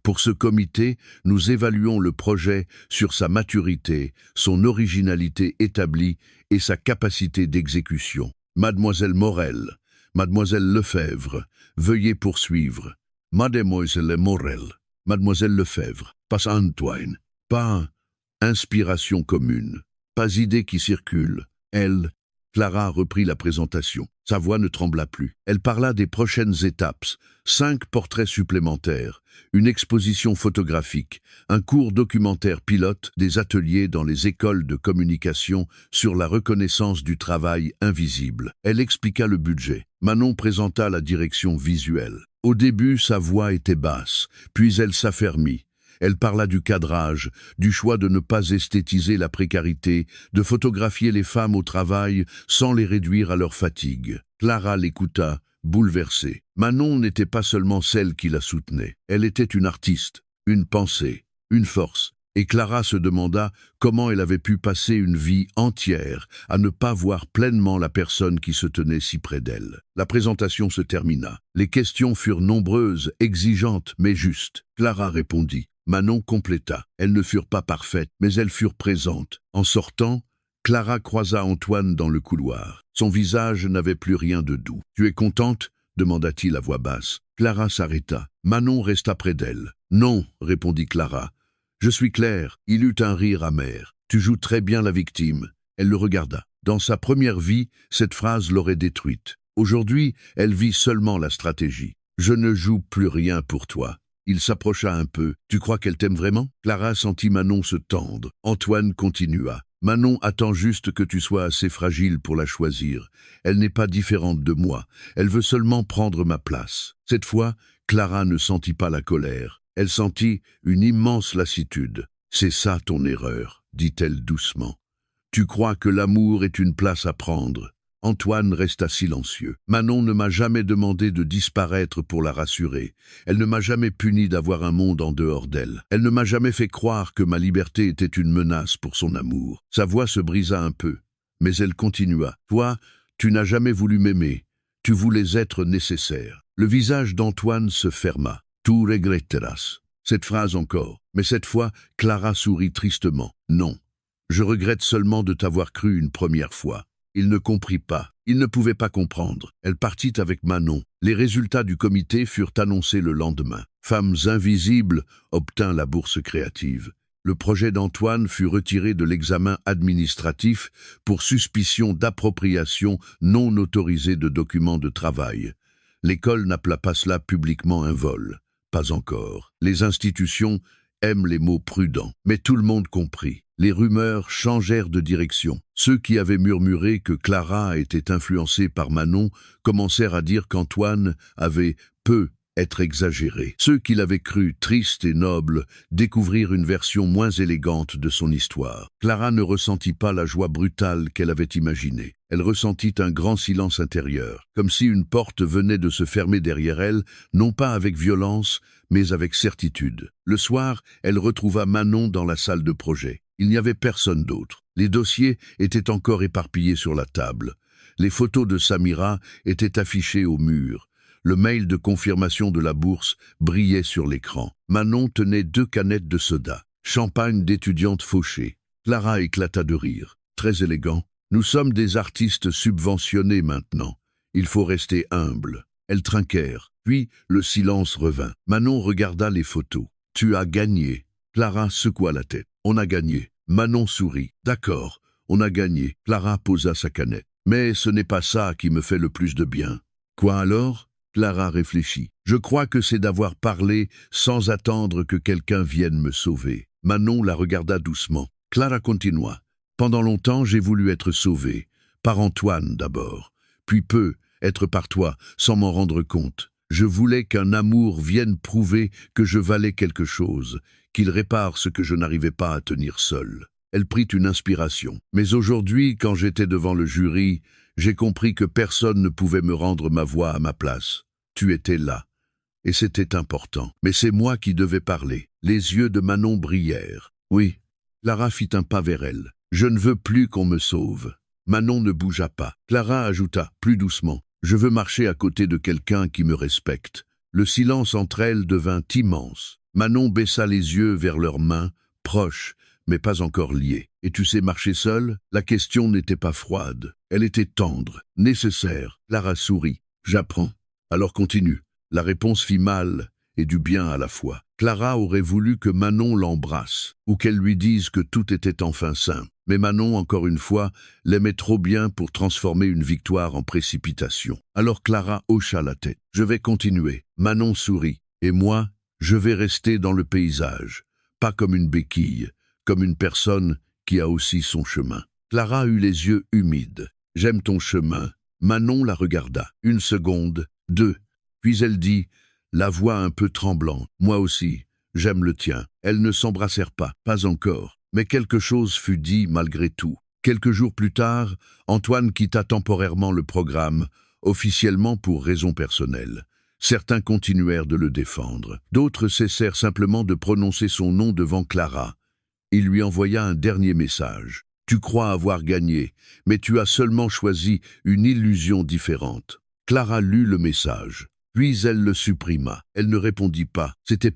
[SPEAKER 2] Pour ce comité, nous évaluons le projet sur sa maturité, son originalité établie et sa capacité d'exécution. Mademoiselle Morel, Mademoiselle Lefebvre, veuillez poursuivre. Mademoiselle Morel, Mademoiselle Lefebvre, pas Antoine, pas inspiration commune, pas idée qui circule. Elle, Clara reprit la présentation. Sa voix ne trembla plus. Elle parla des prochaines étapes, 5 portraits supplémentaires, une exposition photographique, un cours documentaire pilote, des ateliers dans les écoles de communication sur la reconnaissance du travail invisible. Elle expliqua le budget. Manon présenta la direction visuelle. Au début, sa voix était basse, puis elle s'affermit. Elle parla du cadrage, du choix de ne pas esthétiser la précarité, de photographier les femmes au travail sans les réduire à leur fatigue. Clara l'écouta, bouleversée. Manon n'était pas seulement celle qui la soutenait. Elle était une artiste, une pensée, une force. Et Clara se demanda comment elle avait pu passer une vie entière à ne pas voir pleinement la personne qui se tenait si près d'elle. La présentation se termina. Les questions furent nombreuses, exigeantes, mais justes. Clara répondit. Manon compléta. Elles ne furent pas parfaites, mais elles furent présentes. En sortant, Clara croisa Antoine dans le couloir. Son visage n'avait plus rien de doux. « Tu es contente ?» demanda-t-il à voix basse. Clara s'arrêta. Manon resta près d'elle. « Non » répondit Clara. « Je suis claire. » Il eut un rire amer. « Tu joues très bien la victime. » Elle le regarda. Dans sa première vie, cette phrase l'aurait détruite. Aujourd'hui, elle vit seulement la stratégie. « Je ne joue plus rien pour toi. » Il s'approcha un peu. « Tu crois qu'elle t'aime vraiment ?» Clara sentit Manon se tendre. Antoine continua. « Manon attend juste que tu sois assez fragile pour la choisir. Elle n'est pas différente de moi. Elle veut seulement prendre ma place. » Cette fois, Clara ne sentit pas la colère. Elle sentit une immense lassitude. « C'est ça ton erreur, » dit-elle doucement. « Tu crois que l'amour est une place à prendre. » Antoine resta silencieux. Manon ne m'a jamais demandé de disparaître pour la rassurer. Elle ne m'a jamais puni d'avoir un monde en dehors d'elle. Elle ne m'a jamais fait croire que ma liberté était une menace pour son amour. Sa voix se brisa un peu, mais elle continua. « Toi, tu n'as jamais voulu m'aimer. Tu voulais être nécessaire. » Le visage d'Antoine se ferma. « Tu regretteras. » Cette phrase encore. Mais cette fois, Clara sourit tristement. « Non, je regrette seulement de t'avoir cru une première fois. » Il ne comprit pas. Il ne pouvait pas comprendre. Elle partit avec Manon. Les résultats du comité furent annoncés le lendemain. Femmes invisibles obtint la bourse créative. Le projet d'Antoine fut retiré de l'examen administratif pour suspicion d'appropriation non autorisée de documents de travail. L'école n'appela pas cela publiquement un vol. Pas encore. Les institutions aiment les mots prudents. Mais tout le monde comprit. Les rumeurs changèrent de direction. Ceux qui avaient murmuré que Clara était influencée par Manon commencèrent à dire qu'Antoine avait peu être exagéré. Ceux qui l'avaient cru triste et noble découvrirent une version moins élégante de son histoire. Clara ne ressentit pas la joie brutale qu'elle avait imaginée. Elle ressentit un grand silence intérieur, comme si une porte venait de se fermer derrière elle, non pas avec violence, mais avec certitude. Le soir, elle retrouva Manon dans la salle de projet. Il n'y avait personne d'autre. Les dossiers étaient encore éparpillés sur la table. Les photos de Samira étaient affichées au mur. Le mail de confirmation de la bourse brillait sur l'écran. Manon tenait 2 canettes de soda. Champagne d'étudiante fauchée. Clara éclata de rire. Très élégant. Nous sommes des artistes subventionnés maintenant. Il faut rester humble. Elles trinquèrent. Puis le silence revint. Manon regarda les photos. Tu as gagné. Clara secoua la tête. On a gagné. Manon sourit. D'accord, on a gagné. Clara posa sa canette. Mais ce n'est pas ça qui me fait le plus de bien. Quoi alors? Clara réfléchit. Je crois que c'est d'avoir parlé sans attendre que quelqu'un vienne me sauver. Manon la regarda doucement. Clara continua. Pendant longtemps, j'ai voulu être sauvée. Par Antoine d'abord. Puis être par toi, sans m'en rendre compte. Je voulais qu'un amour vienne prouver que je valais quelque chose, qu'il répare ce que je n'arrivais pas à tenir seul. Elle prit une inspiration. Mais aujourd'hui, quand j'étais devant le jury, j'ai compris que personne ne pouvait me rendre ma voix à ma place. Tu étais là. Et c'était important. Mais c'est moi qui devais parler. Les yeux de Manon brillèrent. Oui. Clara fit un pas vers elle. Je ne veux plus qu'on me sauve. Manon ne bougea pas. Clara ajouta, plus doucement. Je veux marcher à côté de quelqu'un qui me respecte. Le silence entre elles devint immense. Manon baissa les yeux vers leurs mains, proches, mais pas encore liées. Et tu sais marcher seule? La question n'était pas froide. Elle était tendre, nécessaire. Clara sourit. J'apprends. Alors continue. La réponse fit mal et du bien à la fois. Clara aurait voulu que Manon l'embrasse, ou qu'elle lui dise que tout était enfin simple. Mais Manon, encore une fois, l'aimait trop bien pour transformer une victoire en précipitation. Alors Clara hocha la tête. Je vais continuer. Manon sourit. Et moi, je vais rester dans le paysage. Pas comme une béquille, comme une personne qui a aussi son chemin. Clara eut les yeux humides. J'aime ton chemin. Manon la regarda. 1 seconde, 2. Puis elle dit, la voix un peu tremblante. Moi aussi, j'aime le tien. Elles ne s'embrassèrent pas encore. Mais quelque chose fut dit malgré tout. Quelques jours plus tard, Antoine quitta temporairement le programme, officiellement pour raisons personnelles. Certains continuèrent de le défendre. D'autres cessèrent simplement de prononcer son nom devant Clara. Il lui envoya un dernier message. Tu crois avoir gagné, mais tu as seulement choisi une illusion différente. Clara lut le message. Puis elle le supprima. Elle ne répondit pas. C'était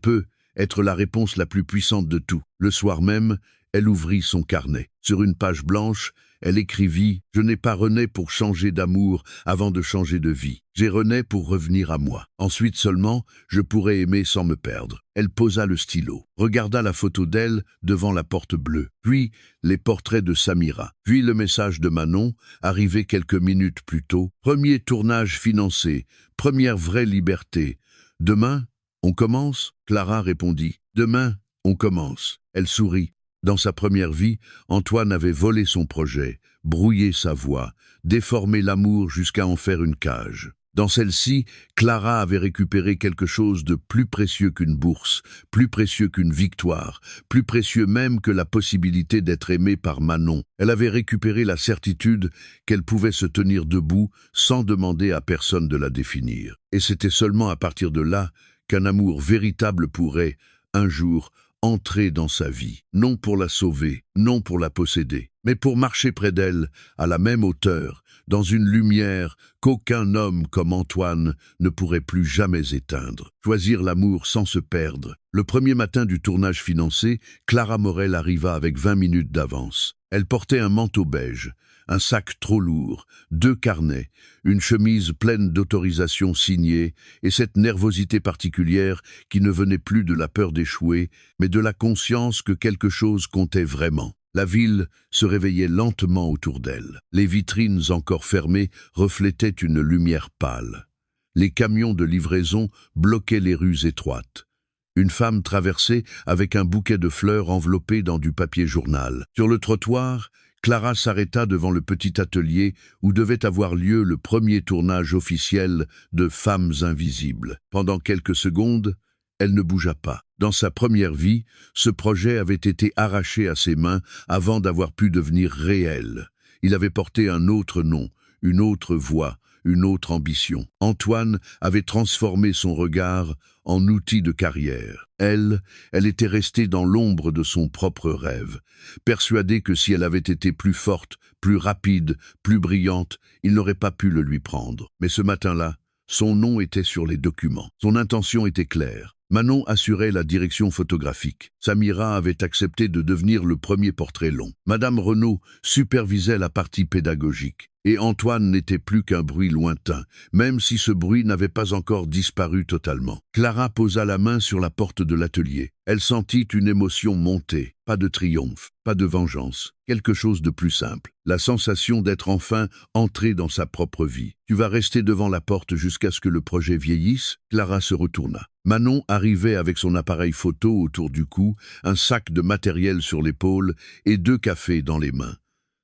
[SPEAKER 2] être la réponse la plus puissante de tout. Le soir même, elle ouvrit son carnet. Sur une page blanche, elle écrivit « Je n'ai pas rené pour changer d'amour avant de changer de vie. J'ai rené pour revenir à moi. Ensuite seulement, je pourrai aimer sans me perdre. » Elle posa le stylo, regarda la photo d'elle devant la porte bleue, puis les portraits de Samira, puis le message de Manon, arrivé quelques minutes plus tôt. Premier tournage financé, première vraie liberté. Demain, on commence? Clara répondit. Demain, on commence. Elle sourit. Dans sa première vie, Antoine avait volé son projet, brouillé sa voix, déformé l'amour jusqu'à en faire une cage. Dans celle-ci, Clara avait récupéré quelque chose de plus précieux qu'une bourse, plus précieux qu'une victoire, plus précieux même que la possibilité d'être aimée par Manon. Elle avait récupéré la certitude qu'elle pouvait se tenir debout sans demander à personne de la définir. Et c'était seulement à partir de là qu'un amour véritable pourrait, un jour, entrer dans sa vie, non pour la sauver, non pour la posséder, mais pour marcher près d'elle, à la même hauteur, dans une lumière qu'aucun homme comme Antoine ne pourrait plus jamais éteindre. Choisir l'amour sans se perdre. Le premier matin du tournage financé, Clara Morel arriva avec 20 minutes d'avance. Elle portait un manteau beige, un sac trop lourd, 2 carnets, une chemise pleine d'autorisations signées et cette nervosité particulière qui ne venait plus de la peur d'échouer, mais de la conscience que quelque chose comptait vraiment. La ville se réveillait lentement autour d'elle. Les vitrines encore fermées reflétaient une lumière pâle. Les camions de livraison bloquaient les rues étroites. Une femme traversait avec un bouquet de fleurs enveloppé dans du papier journal. Sur le trottoir, Clara s'arrêta devant le petit atelier où devait avoir lieu le premier tournage officiel de Femmes invisibles. Pendant quelques secondes, elle ne bougea pas. Dans sa première vie, ce projet avait été arraché à ses mains avant d'avoir pu devenir réel. Il avait porté un autre nom, une autre voix, une autre ambition. Antoine avait transformé son regard en outil de carrière. Elle était restée dans l'ombre de son propre rêve, persuadée que si elle avait été plus forte, plus rapide, plus brillante, il n'aurait pas pu le lui prendre. Mais ce matin-là, son nom était sur les documents. Son intention était claire. Manon assurait la direction photographique. Samira avait accepté de devenir le premier portrait long. Madame Renaud supervisait la partie pédagogique. Et Antoine n'était plus qu'un bruit lointain, même si ce bruit n'avait pas encore disparu totalement. Clara posa la main sur la porte de l'atelier. Elle sentit une émotion monter. Pas de triomphe, pas de vengeance. Quelque chose de plus simple. La sensation d'être enfin entrée dans sa propre vie. « Tu vas rester devant la porte jusqu'à ce que le projet vieillisse ?» Clara se retourna. Manon arrivait avec son appareil photo autour du cou, un sac de matériel sur l'épaule et 2 cafés dans les mains.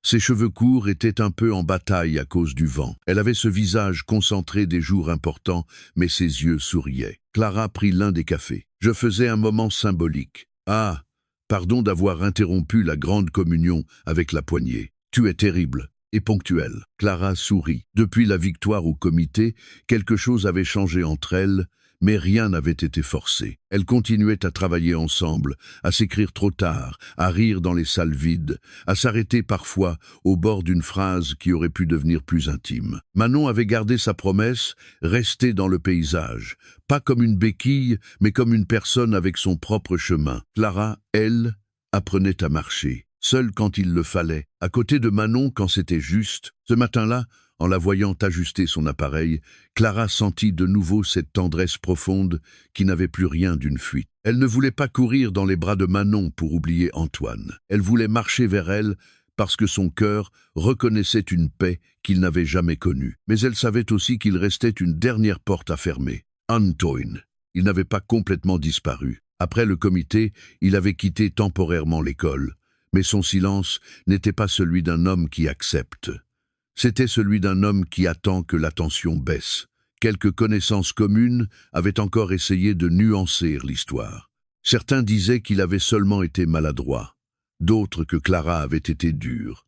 [SPEAKER 2] Ses cheveux courts étaient un peu en bataille à cause du vent. Elle avait ce visage concentré des jours importants, mais ses yeux souriaient. Clara prit l'un des cafés. Je faisais un moment symbolique. Ah, pardon d'avoir interrompu la grande communion avec la poignée. Tu es terrible et ponctuelle. Clara sourit. Depuis la victoire au comité, quelque chose avait changé entre elles, mais rien n'avait été forcé. Elles continuaient à travailler ensemble, à s'écrire trop tard, à rire dans les salles vides, à s'arrêter parfois au bord d'une phrase qui aurait pu devenir plus intime. Manon avait gardé sa promesse, rester dans le paysage, pas comme une béquille, mais comme une personne avec son propre chemin. Clara, elle, apprenait à marcher, seule quand il le fallait, à côté de Manon quand c'était juste. Ce matin-là, en la voyant ajuster son appareil, Clara sentit de nouveau cette tendresse profonde qui n'avait plus rien d'une fuite. Elle ne voulait pas courir dans les bras de Manon pour oublier Antoine. Elle voulait marcher vers elle parce que son cœur reconnaissait une paix qu'il n'avait jamais connue. Mais elle savait aussi qu'il restait une dernière porte à fermer. Antoine. Il n'avait pas complètement disparu. Après le comité, il avait quitté temporairement l'école. Mais son silence n'était pas celui d'un homme qui accepte. C'était celui d'un homme qui attend que l'attention baisse. Quelques connaissances communes avaient encore essayé de nuancer l'histoire. Certains disaient qu'il avait seulement été maladroit, d'autres que Clara avait été dure.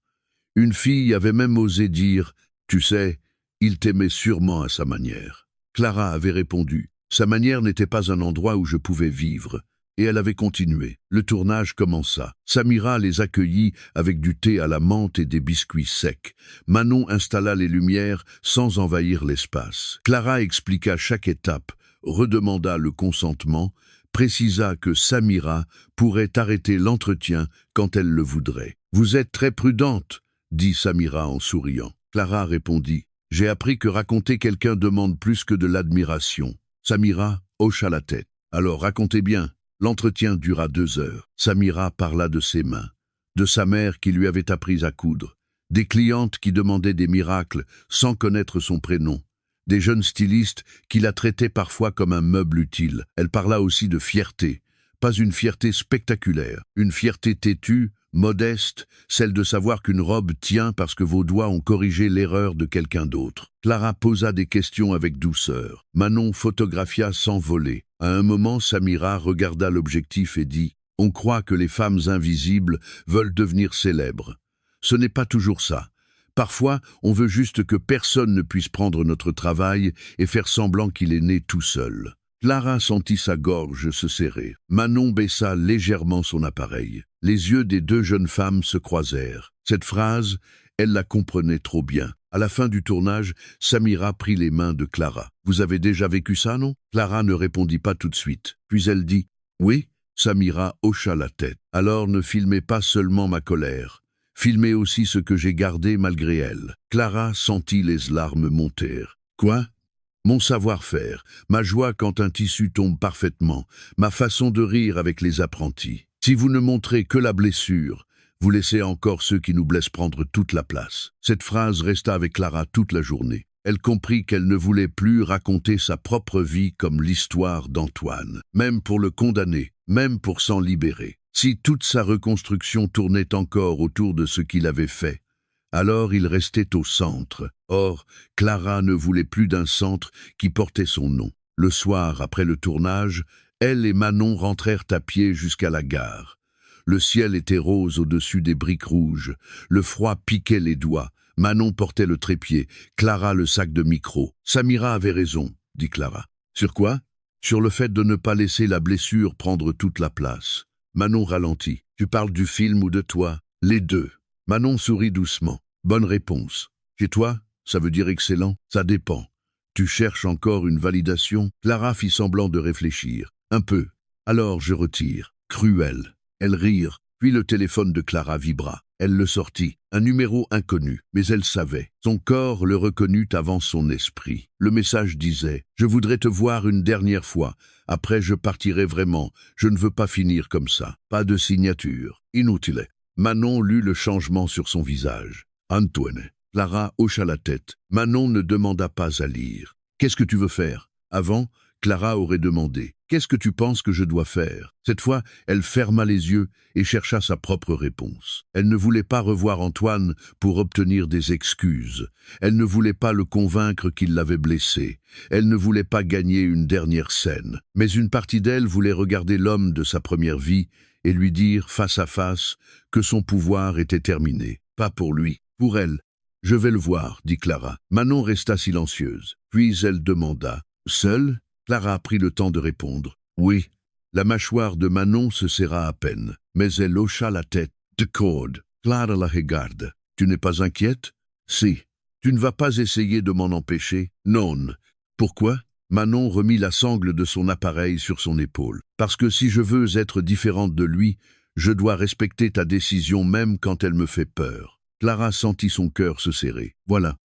[SPEAKER 2] Une fille avait même osé dire « Tu sais, il t'aimait sûrement à sa manière ». Clara avait répondu « Sa manière n'était pas un endroit où je pouvais vivre ». Et elle avait continué. Le tournage commença. Samira les accueillit avec du thé à la menthe et des biscuits secs. Manon installa les lumières sans envahir l'espace. Clara expliqua chaque étape, redemanda le consentement, précisa que Samira pourrait arrêter l'entretien quand elle le voudrait. « Vous êtes très prudente », dit Samira en souriant. Clara répondit « J'ai appris que raconter quelqu'un demande plus que de l'admiration. » Samira hocha la tête. « Alors racontez bien. » L'entretien dura 2 heures. Samira parla de ses mains, de sa mère qui lui avait appris à coudre, des clientes qui demandaient des miracles sans connaître son prénom, des jeunes stylistes qui la traitaient parfois comme un meuble utile. Elle parla aussi de fierté, pas une fierté spectaculaire, une fierté têtue, modeste, celle de savoir qu'une robe tient parce que vos doigts ont corrigé l'erreur de quelqu'un d'autre. Clara posa des questions avec douceur. Manon photographia sans voler. À un moment, Samira regarda l'objectif et dit « On croit que les femmes invisibles veulent devenir célèbres. Ce n'est pas toujours ça. Parfois, on veut juste que personne ne puisse prendre notre travail et faire semblant qu'il est né tout seul. » Clara sentit sa gorge se serrer. Manon baissa légèrement son appareil. Les yeux des 2 jeunes femmes se croisèrent. Cette phrase, elle la comprenait trop bien. À la fin du tournage, Samira prit les mains de Clara. « Vous avez déjà vécu ça, non ?» Clara ne répondit pas tout de suite. Puis elle dit « Oui ». Samira hocha la tête. « Alors ne filmez pas seulement ma colère. Filmez aussi ce que j'ai gardé malgré elle. » Clara sentit les larmes monter. « Quoi ?» Mon savoir-faire, ma joie quand un tissu tombe parfaitement, ma façon de rire avec les apprentis. Si vous ne montrez que la blessure, vous laissez encore ceux qui nous blessent prendre toute la place. » Cette phrase resta avec Clara toute la journée. Elle comprit qu'elle ne voulait plus raconter sa propre vie comme l'histoire d'Antoine, même pour le condamner, même pour s'en libérer. Si toute sa reconstruction tournait encore autour de ce qu'il avait fait, alors il restait au centre. Or, Clara ne voulait plus d'un centre qui portait son nom. Le soir, après le tournage, elle et Manon rentrèrent à pied jusqu'à la gare. Le ciel était rose au-dessus des briques rouges. Le froid piquait les doigts. Manon portait le trépied, Clara le sac de micro. « Samira avait raison », dit Clara. « Sur quoi ?»« Sur le fait de ne pas laisser la blessure prendre toute la place. » Manon ralentit. « Tu parles du film ou de toi ?»« Les deux. » Manon sourit doucement. « Bonne réponse. Chez toi, ça veut dire excellent ? Ça dépend. Tu cherches encore une validation ?» Clara fit semblant de réfléchir. « Un peu. Alors je retire. » Cruel. Elles rirent, puis le téléphone de Clara vibra. Elle le sortit, un numéro inconnu, mais elle savait. Son corps le reconnut avant son esprit. Le message disait « Je voudrais te voir une dernière fois. Après, je partirai vraiment. Je ne veux pas finir comme ça. Pas de signature. Inutile. » Manon lut le changement sur son visage. « Antoine. » Clara hocha la tête. Manon ne demanda pas à lire. « Qu'est-ce que tu veux faire ?» Avant, Clara aurait demandé « Qu'est-ce que tu penses que je dois faire ?» Cette fois, elle ferma les yeux et chercha sa propre réponse. Elle ne voulait pas revoir Antoine pour obtenir des excuses. Elle ne voulait pas le convaincre qu'il l'avait blessée. Elle ne voulait pas gagner une dernière scène. Mais une partie d'elle voulait regarder l'homme de sa première vie et lui dire face à face que son pouvoir était terminé. Pas pour lui, pour elle. « Je vais le voir, » dit Clara. Manon resta silencieuse. Puis elle demanda « Seule ?» Clara prit le temps de répondre. « Oui. » La mâchoire de Manon se serra à peine, mais elle hocha la tête. « D'accord. » Clara la regarde. « Tu n'es pas inquiète ?»« Si. »« Tu ne vas pas essayer de m'en empêcher ?»« Non. »« Pourquoi ?» Manon remit la sangle de son appareil sur son épaule. « Parce que si je veux être différente de lui, je dois respecter ta décision même quand elle me fait peur. » Clara sentit son cœur se serrer. Voilà.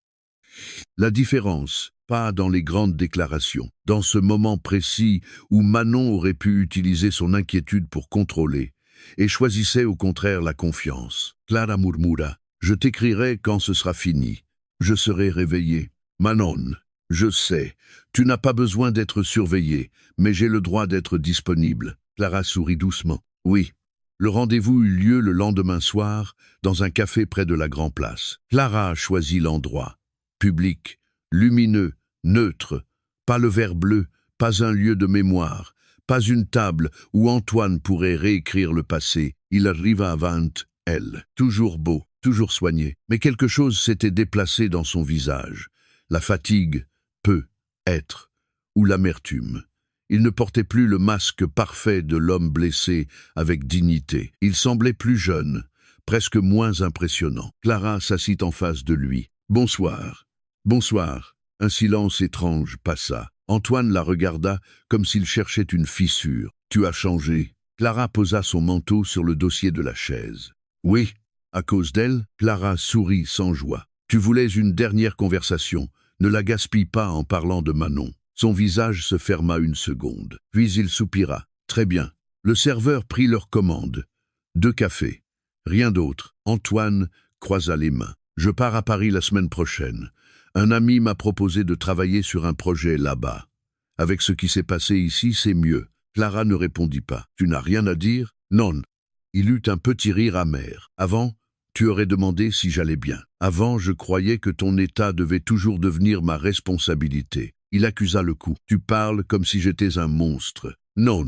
[SPEAKER 2] La différence, pas dans les grandes déclarations, dans ce moment précis où Manon aurait pu utiliser son inquiétude pour contrôler, et choisissait au contraire la confiance. Clara murmura « Je t'écrirai quand ce sera fini. Je serai réveillée. » Manon, je sais, tu n'as pas besoin d'être surveillée, mais j'ai le droit d'être disponible. Clara sourit doucement. Oui. Le rendez-vous eut lieu le lendemain soir, dans un café près de la Grand Place. Clara choisit l'endroit. Public, lumineux, neutre, pas le verre bleu, pas un lieu de mémoire, pas une table où Antoine pourrait réécrire le passé. Il arriva avant elle, toujours beau, toujours soigné, mais quelque chose s'était déplacé dans son visage. La fatigue, peut-être, ou l'amertume. Il ne portait plus le masque parfait de l'homme blessé avec dignité. Il semblait plus jeune, presque moins impressionnant. Clara s'assit en face de lui. « Bonsoir. »« Bonsoir. » Un silence étrange passa. Antoine la regarda comme s'il cherchait une fissure. « Tu as changé. » Clara posa son manteau sur le dossier de la chaise. « Oui. » À cause d'elle, Clara sourit sans joie. « Tu voulais une dernière conversation. Ne la gaspille pas en parlant de Manon. » Son visage se ferma une seconde. Puis il soupira. « Très bien. » Le serveur prit leur commande. 2 cafés. Rien d'autre. Antoine croisa les mains. « Je pars à Paris la semaine prochaine. Un ami m'a proposé de travailler sur un projet là-bas. Avec ce qui s'est passé ici, c'est mieux. » Clara ne répondit pas. « Tu n'as rien à dire ?»« Non. » Il eut un petit rire amer. « Avant, tu aurais demandé si j'allais bien. Avant, je croyais que ton état devait toujours devenir ma responsabilité. » Il accusa le coup. « Tu parles comme si j'étais un monstre. »« Non. »«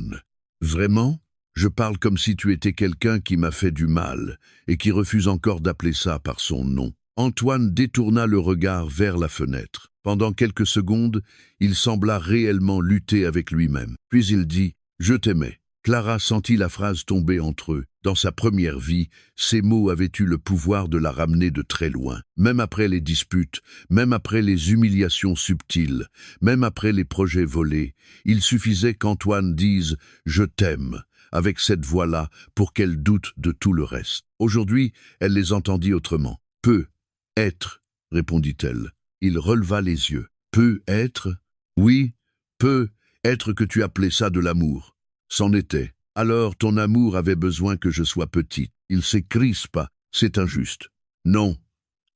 [SPEAKER 2] Vraiment ? Je parle comme si tu étais quelqu'un qui m'a fait du mal et qui refuse encore d'appeler ça par son nom. » Antoine détourna le regard vers la fenêtre. Pendant quelques secondes, il sembla réellement lutter avec lui-même. Puis il dit « Je t'aimais ». Clara sentit la phrase tomber entre eux. Dans sa première vie, ces mots avaient eu le pouvoir de la ramener de très loin. Même après les disputes, même après les humiliations subtiles, même après les projets volés, il suffisait qu'Antoine dise « Je t'aime » avec cette voix-là pour qu'elle doute de tout le reste. Aujourd'hui, elle les entendit autrement. « Peut être », répondit-elle. Il releva les yeux. « Peut être ?» Oui, peut être que tu appelais ça de l'amour. C'en était. Alors ton amour avait besoin que je sois petite. Il s'écrispa. C'est injuste. Non,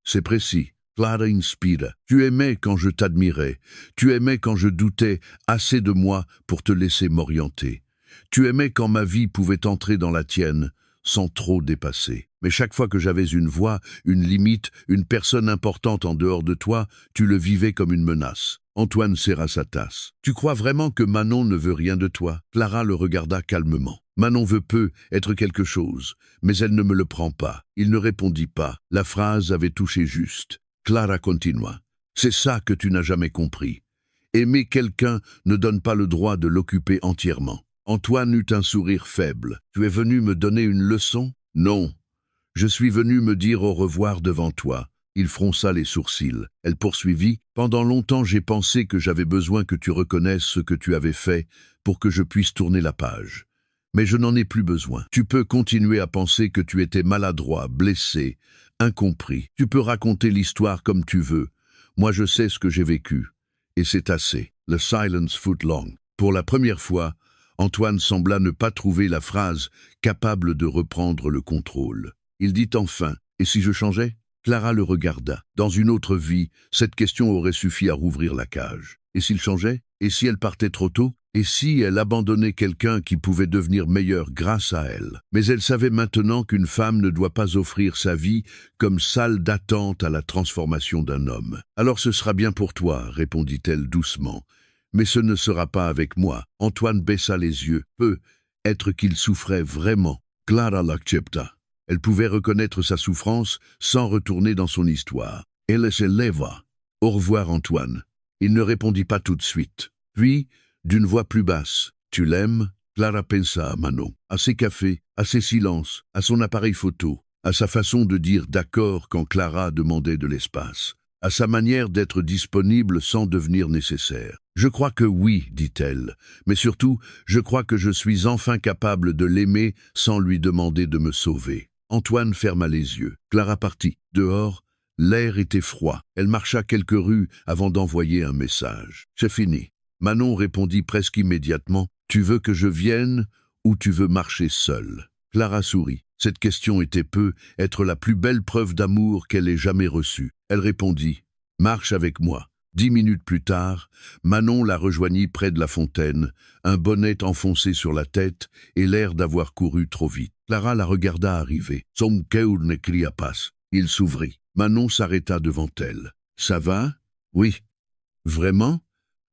[SPEAKER 2] c'est précis. Clara inspira. Tu aimais quand je t'admirais. Tu aimais quand je doutais assez de moi pour te laisser m'orienter. Tu aimais quand ma vie pouvait entrer dans la tienne sans trop dépasser. Mais chaque fois que j'avais une voix, une limite, une personne importante en dehors de toi, tu le vivais comme une menace. Antoine serra sa tasse. « Tu crois vraiment que Manon ne veut rien de toi ?» Clara le regarda calmement. Manon veut peu être quelque chose, mais elle ne me le prend pas. Il ne répondit pas. La phrase avait touché juste. Clara continua. C'est ça que tu n'as jamais compris. Aimer quelqu'un ne donne pas le droit de l'occuper entièrement. Antoine eut un sourire faible. Tu es venu me donner une leçon? Non. Je suis venu me dire au revoir devant toi. Il fronça les sourcils. Elle poursuivit. Pendant longtemps j'ai pensé que j'avais besoin que tu reconnaisses ce que tu avais fait pour que je puisse tourner la page. Mais je n'en ai plus besoin. Tu peux continuer à penser que tu étais maladroit, blessé, incompris. Tu peux raconter l'histoire comme tu veux. Moi je sais ce que j'ai vécu. Et c'est assez. Le silence foot long. Pour la première fois, Antoine sembla ne pas trouver la phrase capable de reprendre le contrôle. Il dit enfin « Et si je changeais ?» Clara le regarda. Dans une autre vie, cette question aurait suffi à rouvrir la cage. Et s'il changeait? Et si elle partait trop tôt? Et si elle abandonnait quelqu'un qui pouvait devenir meilleur grâce à elle? Mais elle savait maintenant qu'une femme ne doit pas offrir sa vie comme salle d'attente à la transformation d'un homme. « Alors ce sera bien pour toi, » répondit-elle doucement. « Mais ce ne sera pas avec moi. » Antoine baissa les yeux. Peut-être qu'il souffrait vraiment. Clara l'accepta. Elle pouvait reconnaître sa souffrance sans retourner dans son histoire. Elle se leva. « Au revoir, Antoine. » Il ne répondit pas tout de suite. Puis, d'une voix plus basse, « Tu l'aimes ?» Clara pensa à Manon, à ses cafés, à ses silences, à son appareil photo, à sa façon de dire d'accord quand Clara demandait de l'espace, à sa manière d'être disponible sans devenir nécessaire. « Je crois que oui, dit-elle, mais surtout, je crois que je suis enfin capable de l'aimer sans lui demander de me sauver. » Antoine ferma les yeux. Clara partit. Dehors, l'air était froid. Elle marcha quelques rues avant d'envoyer un message. « C'est fini. » Manon répondit presque immédiatement. « Tu veux que je vienne ou tu veux marcher seule ?» Clara sourit. Cette question était être la plus belle preuve d'amour qu'elle ait jamais reçue. Elle répondit « Marche avec moi. » 10 minutes plus tard, Manon la rejoignit près de la fontaine, un bonnet enfoncé sur la tête et l'air d'avoir couru trop vite. Clara la regarda arriver. Son cœur ne cria pas. Il s'ouvrit. Manon s'arrêta devant elle. « Ça va? »« Oui. »« Vraiment? » ?»«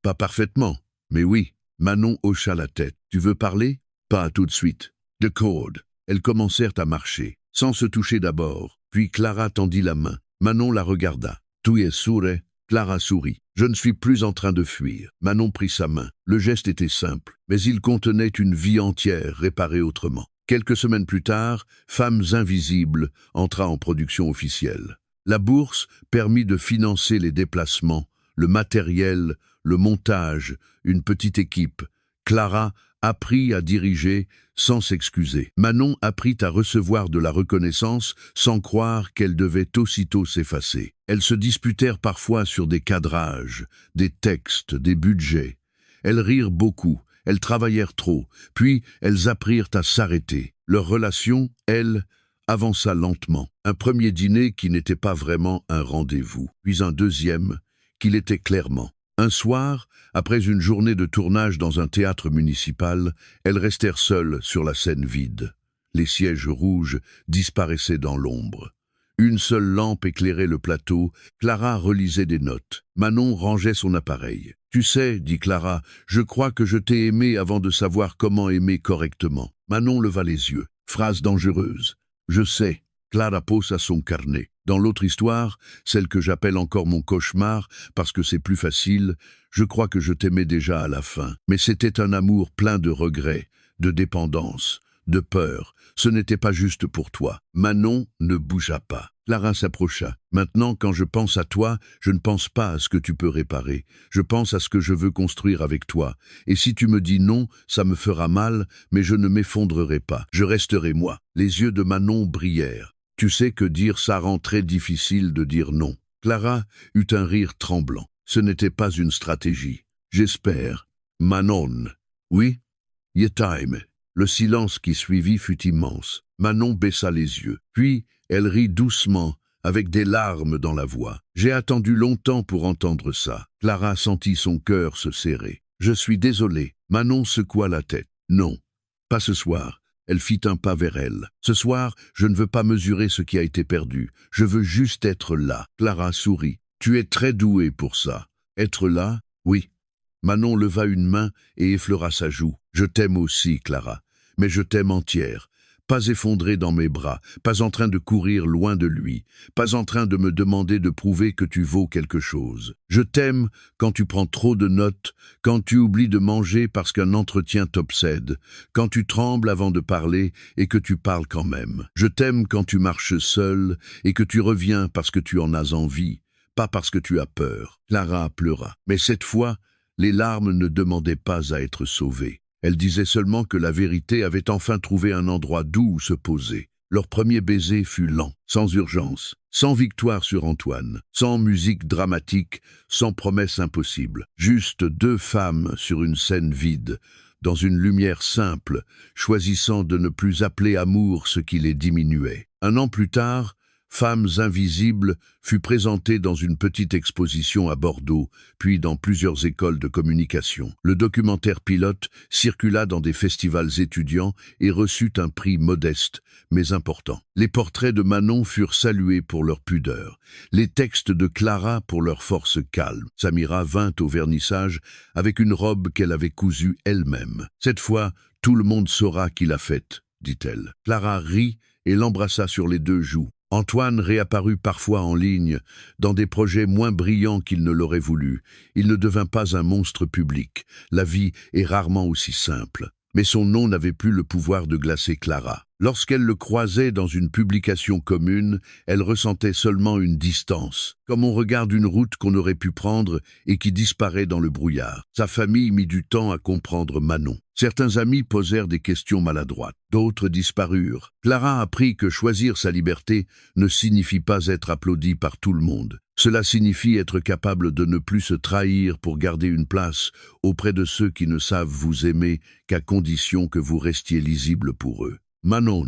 [SPEAKER 2] Pas parfaitement, mais oui. » Manon hocha la tête. « Tu veux parler? »« Pas tout de suite. »« D'accord. » Elles commencèrent à marcher, sans se toucher d'abord. Puis Clara tendit la main. Manon la regarda. « Tu es sourd? » Clara sourit. « Je ne suis plus en train de fuir. » Manon prit sa main. Le geste était simple, mais il contenait une vie entière réparée autrement. Quelques semaines plus tard, Femmes Invisibles entra en production officielle. La bourse permit de financer les déplacements, le matériel, le montage, une petite équipe. Clara apprit à diriger sans s'excuser. Manon apprit à recevoir de la reconnaissance sans croire qu'elle devait aussitôt s'effacer. Elles se disputèrent parfois sur des cadrages, des textes, des budgets. Elles rirent beaucoup, elles travaillèrent trop, puis elles apprirent à s'arrêter. Leur relation, elle, avança lentement. Un premier dîner qui n'était pas vraiment un rendez-vous, puis un deuxième qui l'était clairement. Un soir, après une journée de tournage dans un théâtre municipal, elles restèrent seules sur la scène vide. Les sièges rouges disparaissaient dans l'ombre. Une seule lampe éclairait le plateau. Clara relisait des notes. Manon rangeait son appareil. « Tu sais, dit Clara, je crois que je t'ai aimé avant de savoir comment aimer correctement. » Manon leva les yeux. Phrase dangereuse. « Je sais. » Clara posa son carnet. Dans l'autre histoire, celle que j'appelle encore mon cauchemar, parce que c'est plus facile, je crois que je t'aimais déjà à la fin. Mais c'était un amour plein de regrets, de dépendance, de peur. Ce n'était pas juste pour toi. Manon ne bougea pas. Clara s'approcha. Maintenant, quand je pense à toi, je ne pense pas à ce que tu peux réparer. Je pense à ce que je veux construire avec toi. Et si tu me dis non, ça me fera mal, mais je ne m'effondrerai pas. Je resterai moi. Les yeux de Manon brillèrent. Tu sais que dire ça rend très difficile de dire non. Clara eut un rire tremblant. Ce n'était pas une stratégie. J'espère. Manon. Oui? Yetaime. Le silence qui suivit fut immense. Manon baissa les yeux. Puis, elle rit doucement, avec des larmes dans la voix. J'ai attendu longtemps pour entendre ça. Clara sentit son cœur se serrer. Je suis désolé. Manon secoua la tête. Non. Pas ce soir. Elle fit un pas vers elle. Ce soir, je ne veux pas mesurer ce qui a été perdu. Je veux juste être là. Clara sourit. Tu es très douée pour ça. Être là? Oui. Manon leva une main et effleura sa joue. Je t'aime aussi, Clara. mais je t'aime entière. Pas effondrée dans mes bras, pas en train de courir loin de lui, pas en train de me demander de prouver que tu vaux quelque chose. Je t'aime quand tu prends trop de notes, quand tu oublies de manger parce qu'un entretien t'obsède, quand tu trembles avant de parler et que tu parles quand même. Je t'aime quand tu marches seul et que tu reviens parce que tu en as envie, pas parce que tu as peur. Clara pleura. Mais cette fois, les larmes ne demandaient pas à être sauvées. Elle disait seulement que la vérité avait enfin trouvé un endroit doux où se poser. Leur premier baiser fut lent, sans urgence, sans victoire sur Antoine, sans musique dramatique, sans promesse impossible. Juste deux femmes sur une scène vide, dans une lumière simple, choisissant de ne plus appeler amour ce qui les diminuait. Un an plus tard, Femmes invisibles fut présentée dans une petite exposition à Bordeaux, puis dans plusieurs écoles de communication. Le documentaire pilote circula dans des festivals étudiants et reçut un prix modeste, mais important. Les portraits de Manon furent salués pour leur pudeur, les textes de Clara pour leur force calme. Samira vint au vernissage avec une robe qu'elle avait cousue elle-même. « Cette fois, tout le monde saura qui l'a faite », dit-elle. Clara rit et l'embrassa sur les deux joues. Antoine réapparut parfois en ligne, dans des projets moins brillants qu'il ne l'aurait voulu. Il ne devint pas un monstre public. La vie est rarement aussi simple. Mais son nom n'avait plus le pouvoir de glacer Clara. Lorsqu'elle le croisait dans une publication commune, elle ressentait seulement une distance, comme on regarde une route qu'on aurait pu prendre et qui disparaît dans le brouillard. Sa famille mit du temps à comprendre Manon. Certains amis posèrent des questions maladroites, d'autres disparurent. Clara apprit que choisir sa liberté ne signifie pas être applaudi par tout le monde. Cela signifie être capable de ne plus se trahir pour garder une place auprès de ceux qui ne savent vous aimer qu'à condition que vous restiez lisible pour eux. Manon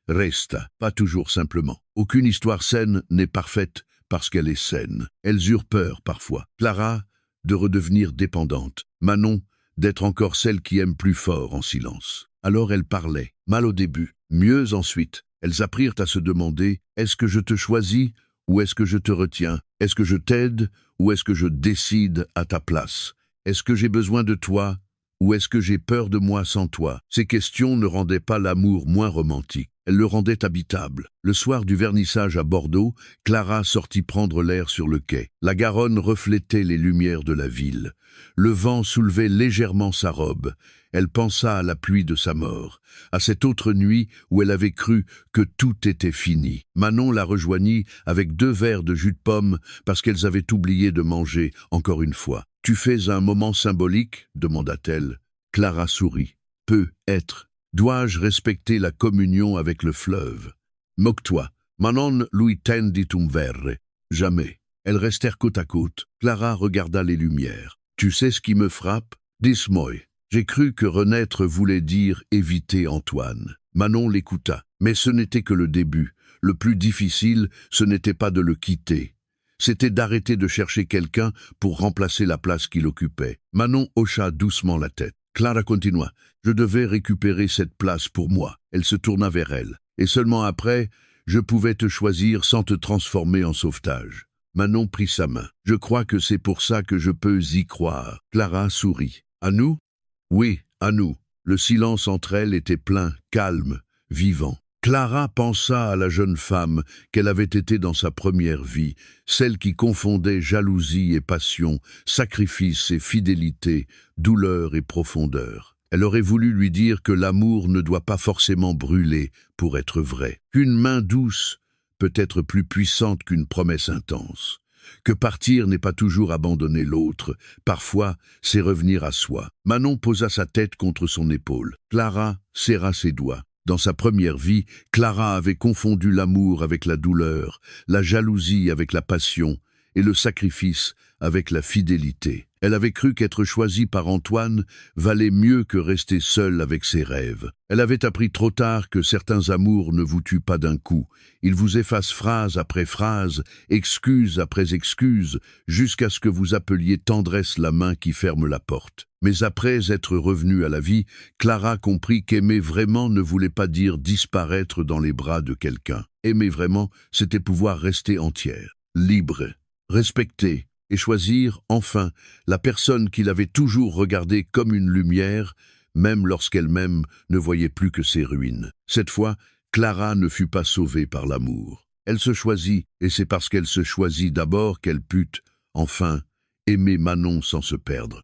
[SPEAKER 2] resta, pas toujours simplement. Aucune histoire saine n'est parfaite parce qu'elle est saine. Elles eurent peur parfois. Clara de redevenir dépendante. Manon d'être encore celle qui aime plus fort en silence. Alors elles parlaient, mal au début, mieux ensuite. Elles apprirent à se demander « Est-ce que je te choisis ou est-ce que je te retiens? Est-ce que je t'aide ou est-ce que je décide à ta place? Est-ce que j'ai besoin de toi ou est-ce que j'ai peur de moi sans toi ?» Ces questions ne rendaient pas l'amour moins romantique. Elles le rendaient habitable. Le soir du vernissage à Bordeaux, Clara sortit prendre l'air sur le quai. La Garonne reflétait les lumières de la ville. Le vent soulevait légèrement sa robe. Elle pensa à la pluie de sa mort, à cette autre nuit où elle avait cru que tout était fini. Manon la rejoignit avec 2 verres de jus de pomme parce qu'elles avaient oublié de manger, encore une fois. « Tu fais un moment symbolique ?» demanda-t-elle. Clara sourit. « Peut être. Dois-je respecter la communion avec le fleuve? Moque-toi. Manon lui tendit un verre. Jamais. » Elles restèrent côte à côte. Clara regarda les lumières. « Tu sais ce qui me frappe? Dis-moi. J'ai cru que renaître voulait dire éviter Antoine. » Manon l'écouta. Mais ce n'était que le début. Le plus difficile, ce n'était pas de le quitter. C'était d'arrêter de chercher quelqu'un pour remplacer la place qu'il occupait. Manon hocha doucement la tête. Clara continua. « Je devais récupérer cette place pour moi. » Elle se tourna vers elle. « Et seulement après, je pouvais te choisir sans te transformer en sauvetage. » Manon prit sa main. « Je crois que c'est pour ça que je peux y croire. » Clara sourit. « À nous ? » « Oui, à nous. » Le silence entre elles était plein, calme, vivant. Clara pensa à la jeune femme qu'elle avait été dans sa première vie, celle qui confondait jalousie et passion, sacrifice et fidélité, douleur et profondeur. Elle aurait voulu lui dire que l'amour ne doit pas forcément brûler pour être vrai, qu'une main douce peut être plus puissante qu'une promesse intense, que partir n'est pas toujours abandonner l'autre, parfois c'est revenir à soi. Manon posa sa tête contre son épaule. Clara serra ses doigts. Dans sa première vie, Clara avait confondu l'amour avec la douleur, la jalousie avec la passion et le sacrifice avec la fidélité. Elle avait cru qu'être choisie par Antoine valait mieux que rester seule avec ses rêves. Elle avait appris trop tard que certains amours ne vous tuent pas d'un coup. Ils vous effacent phrase après phrase, excuse après excuse, jusqu'à ce que vous appeliez tendresse la main qui ferme la porte. Mais après être revenue à la vie, Clara comprit qu'aimer vraiment ne voulait pas dire disparaître dans les bras de quelqu'un. Aimer vraiment, c'était pouvoir rester entière, libre, respecter et choisir, enfin, la personne qu'il avait toujours regardée comme une lumière, même lorsqu'elle-même ne voyait plus que ses ruines. Cette fois, Clara ne fut pas sauvée par l'amour. Elle se choisit, et c'est parce qu'elle se choisit d'abord qu'elle put, enfin, aimer Manon sans se perdre.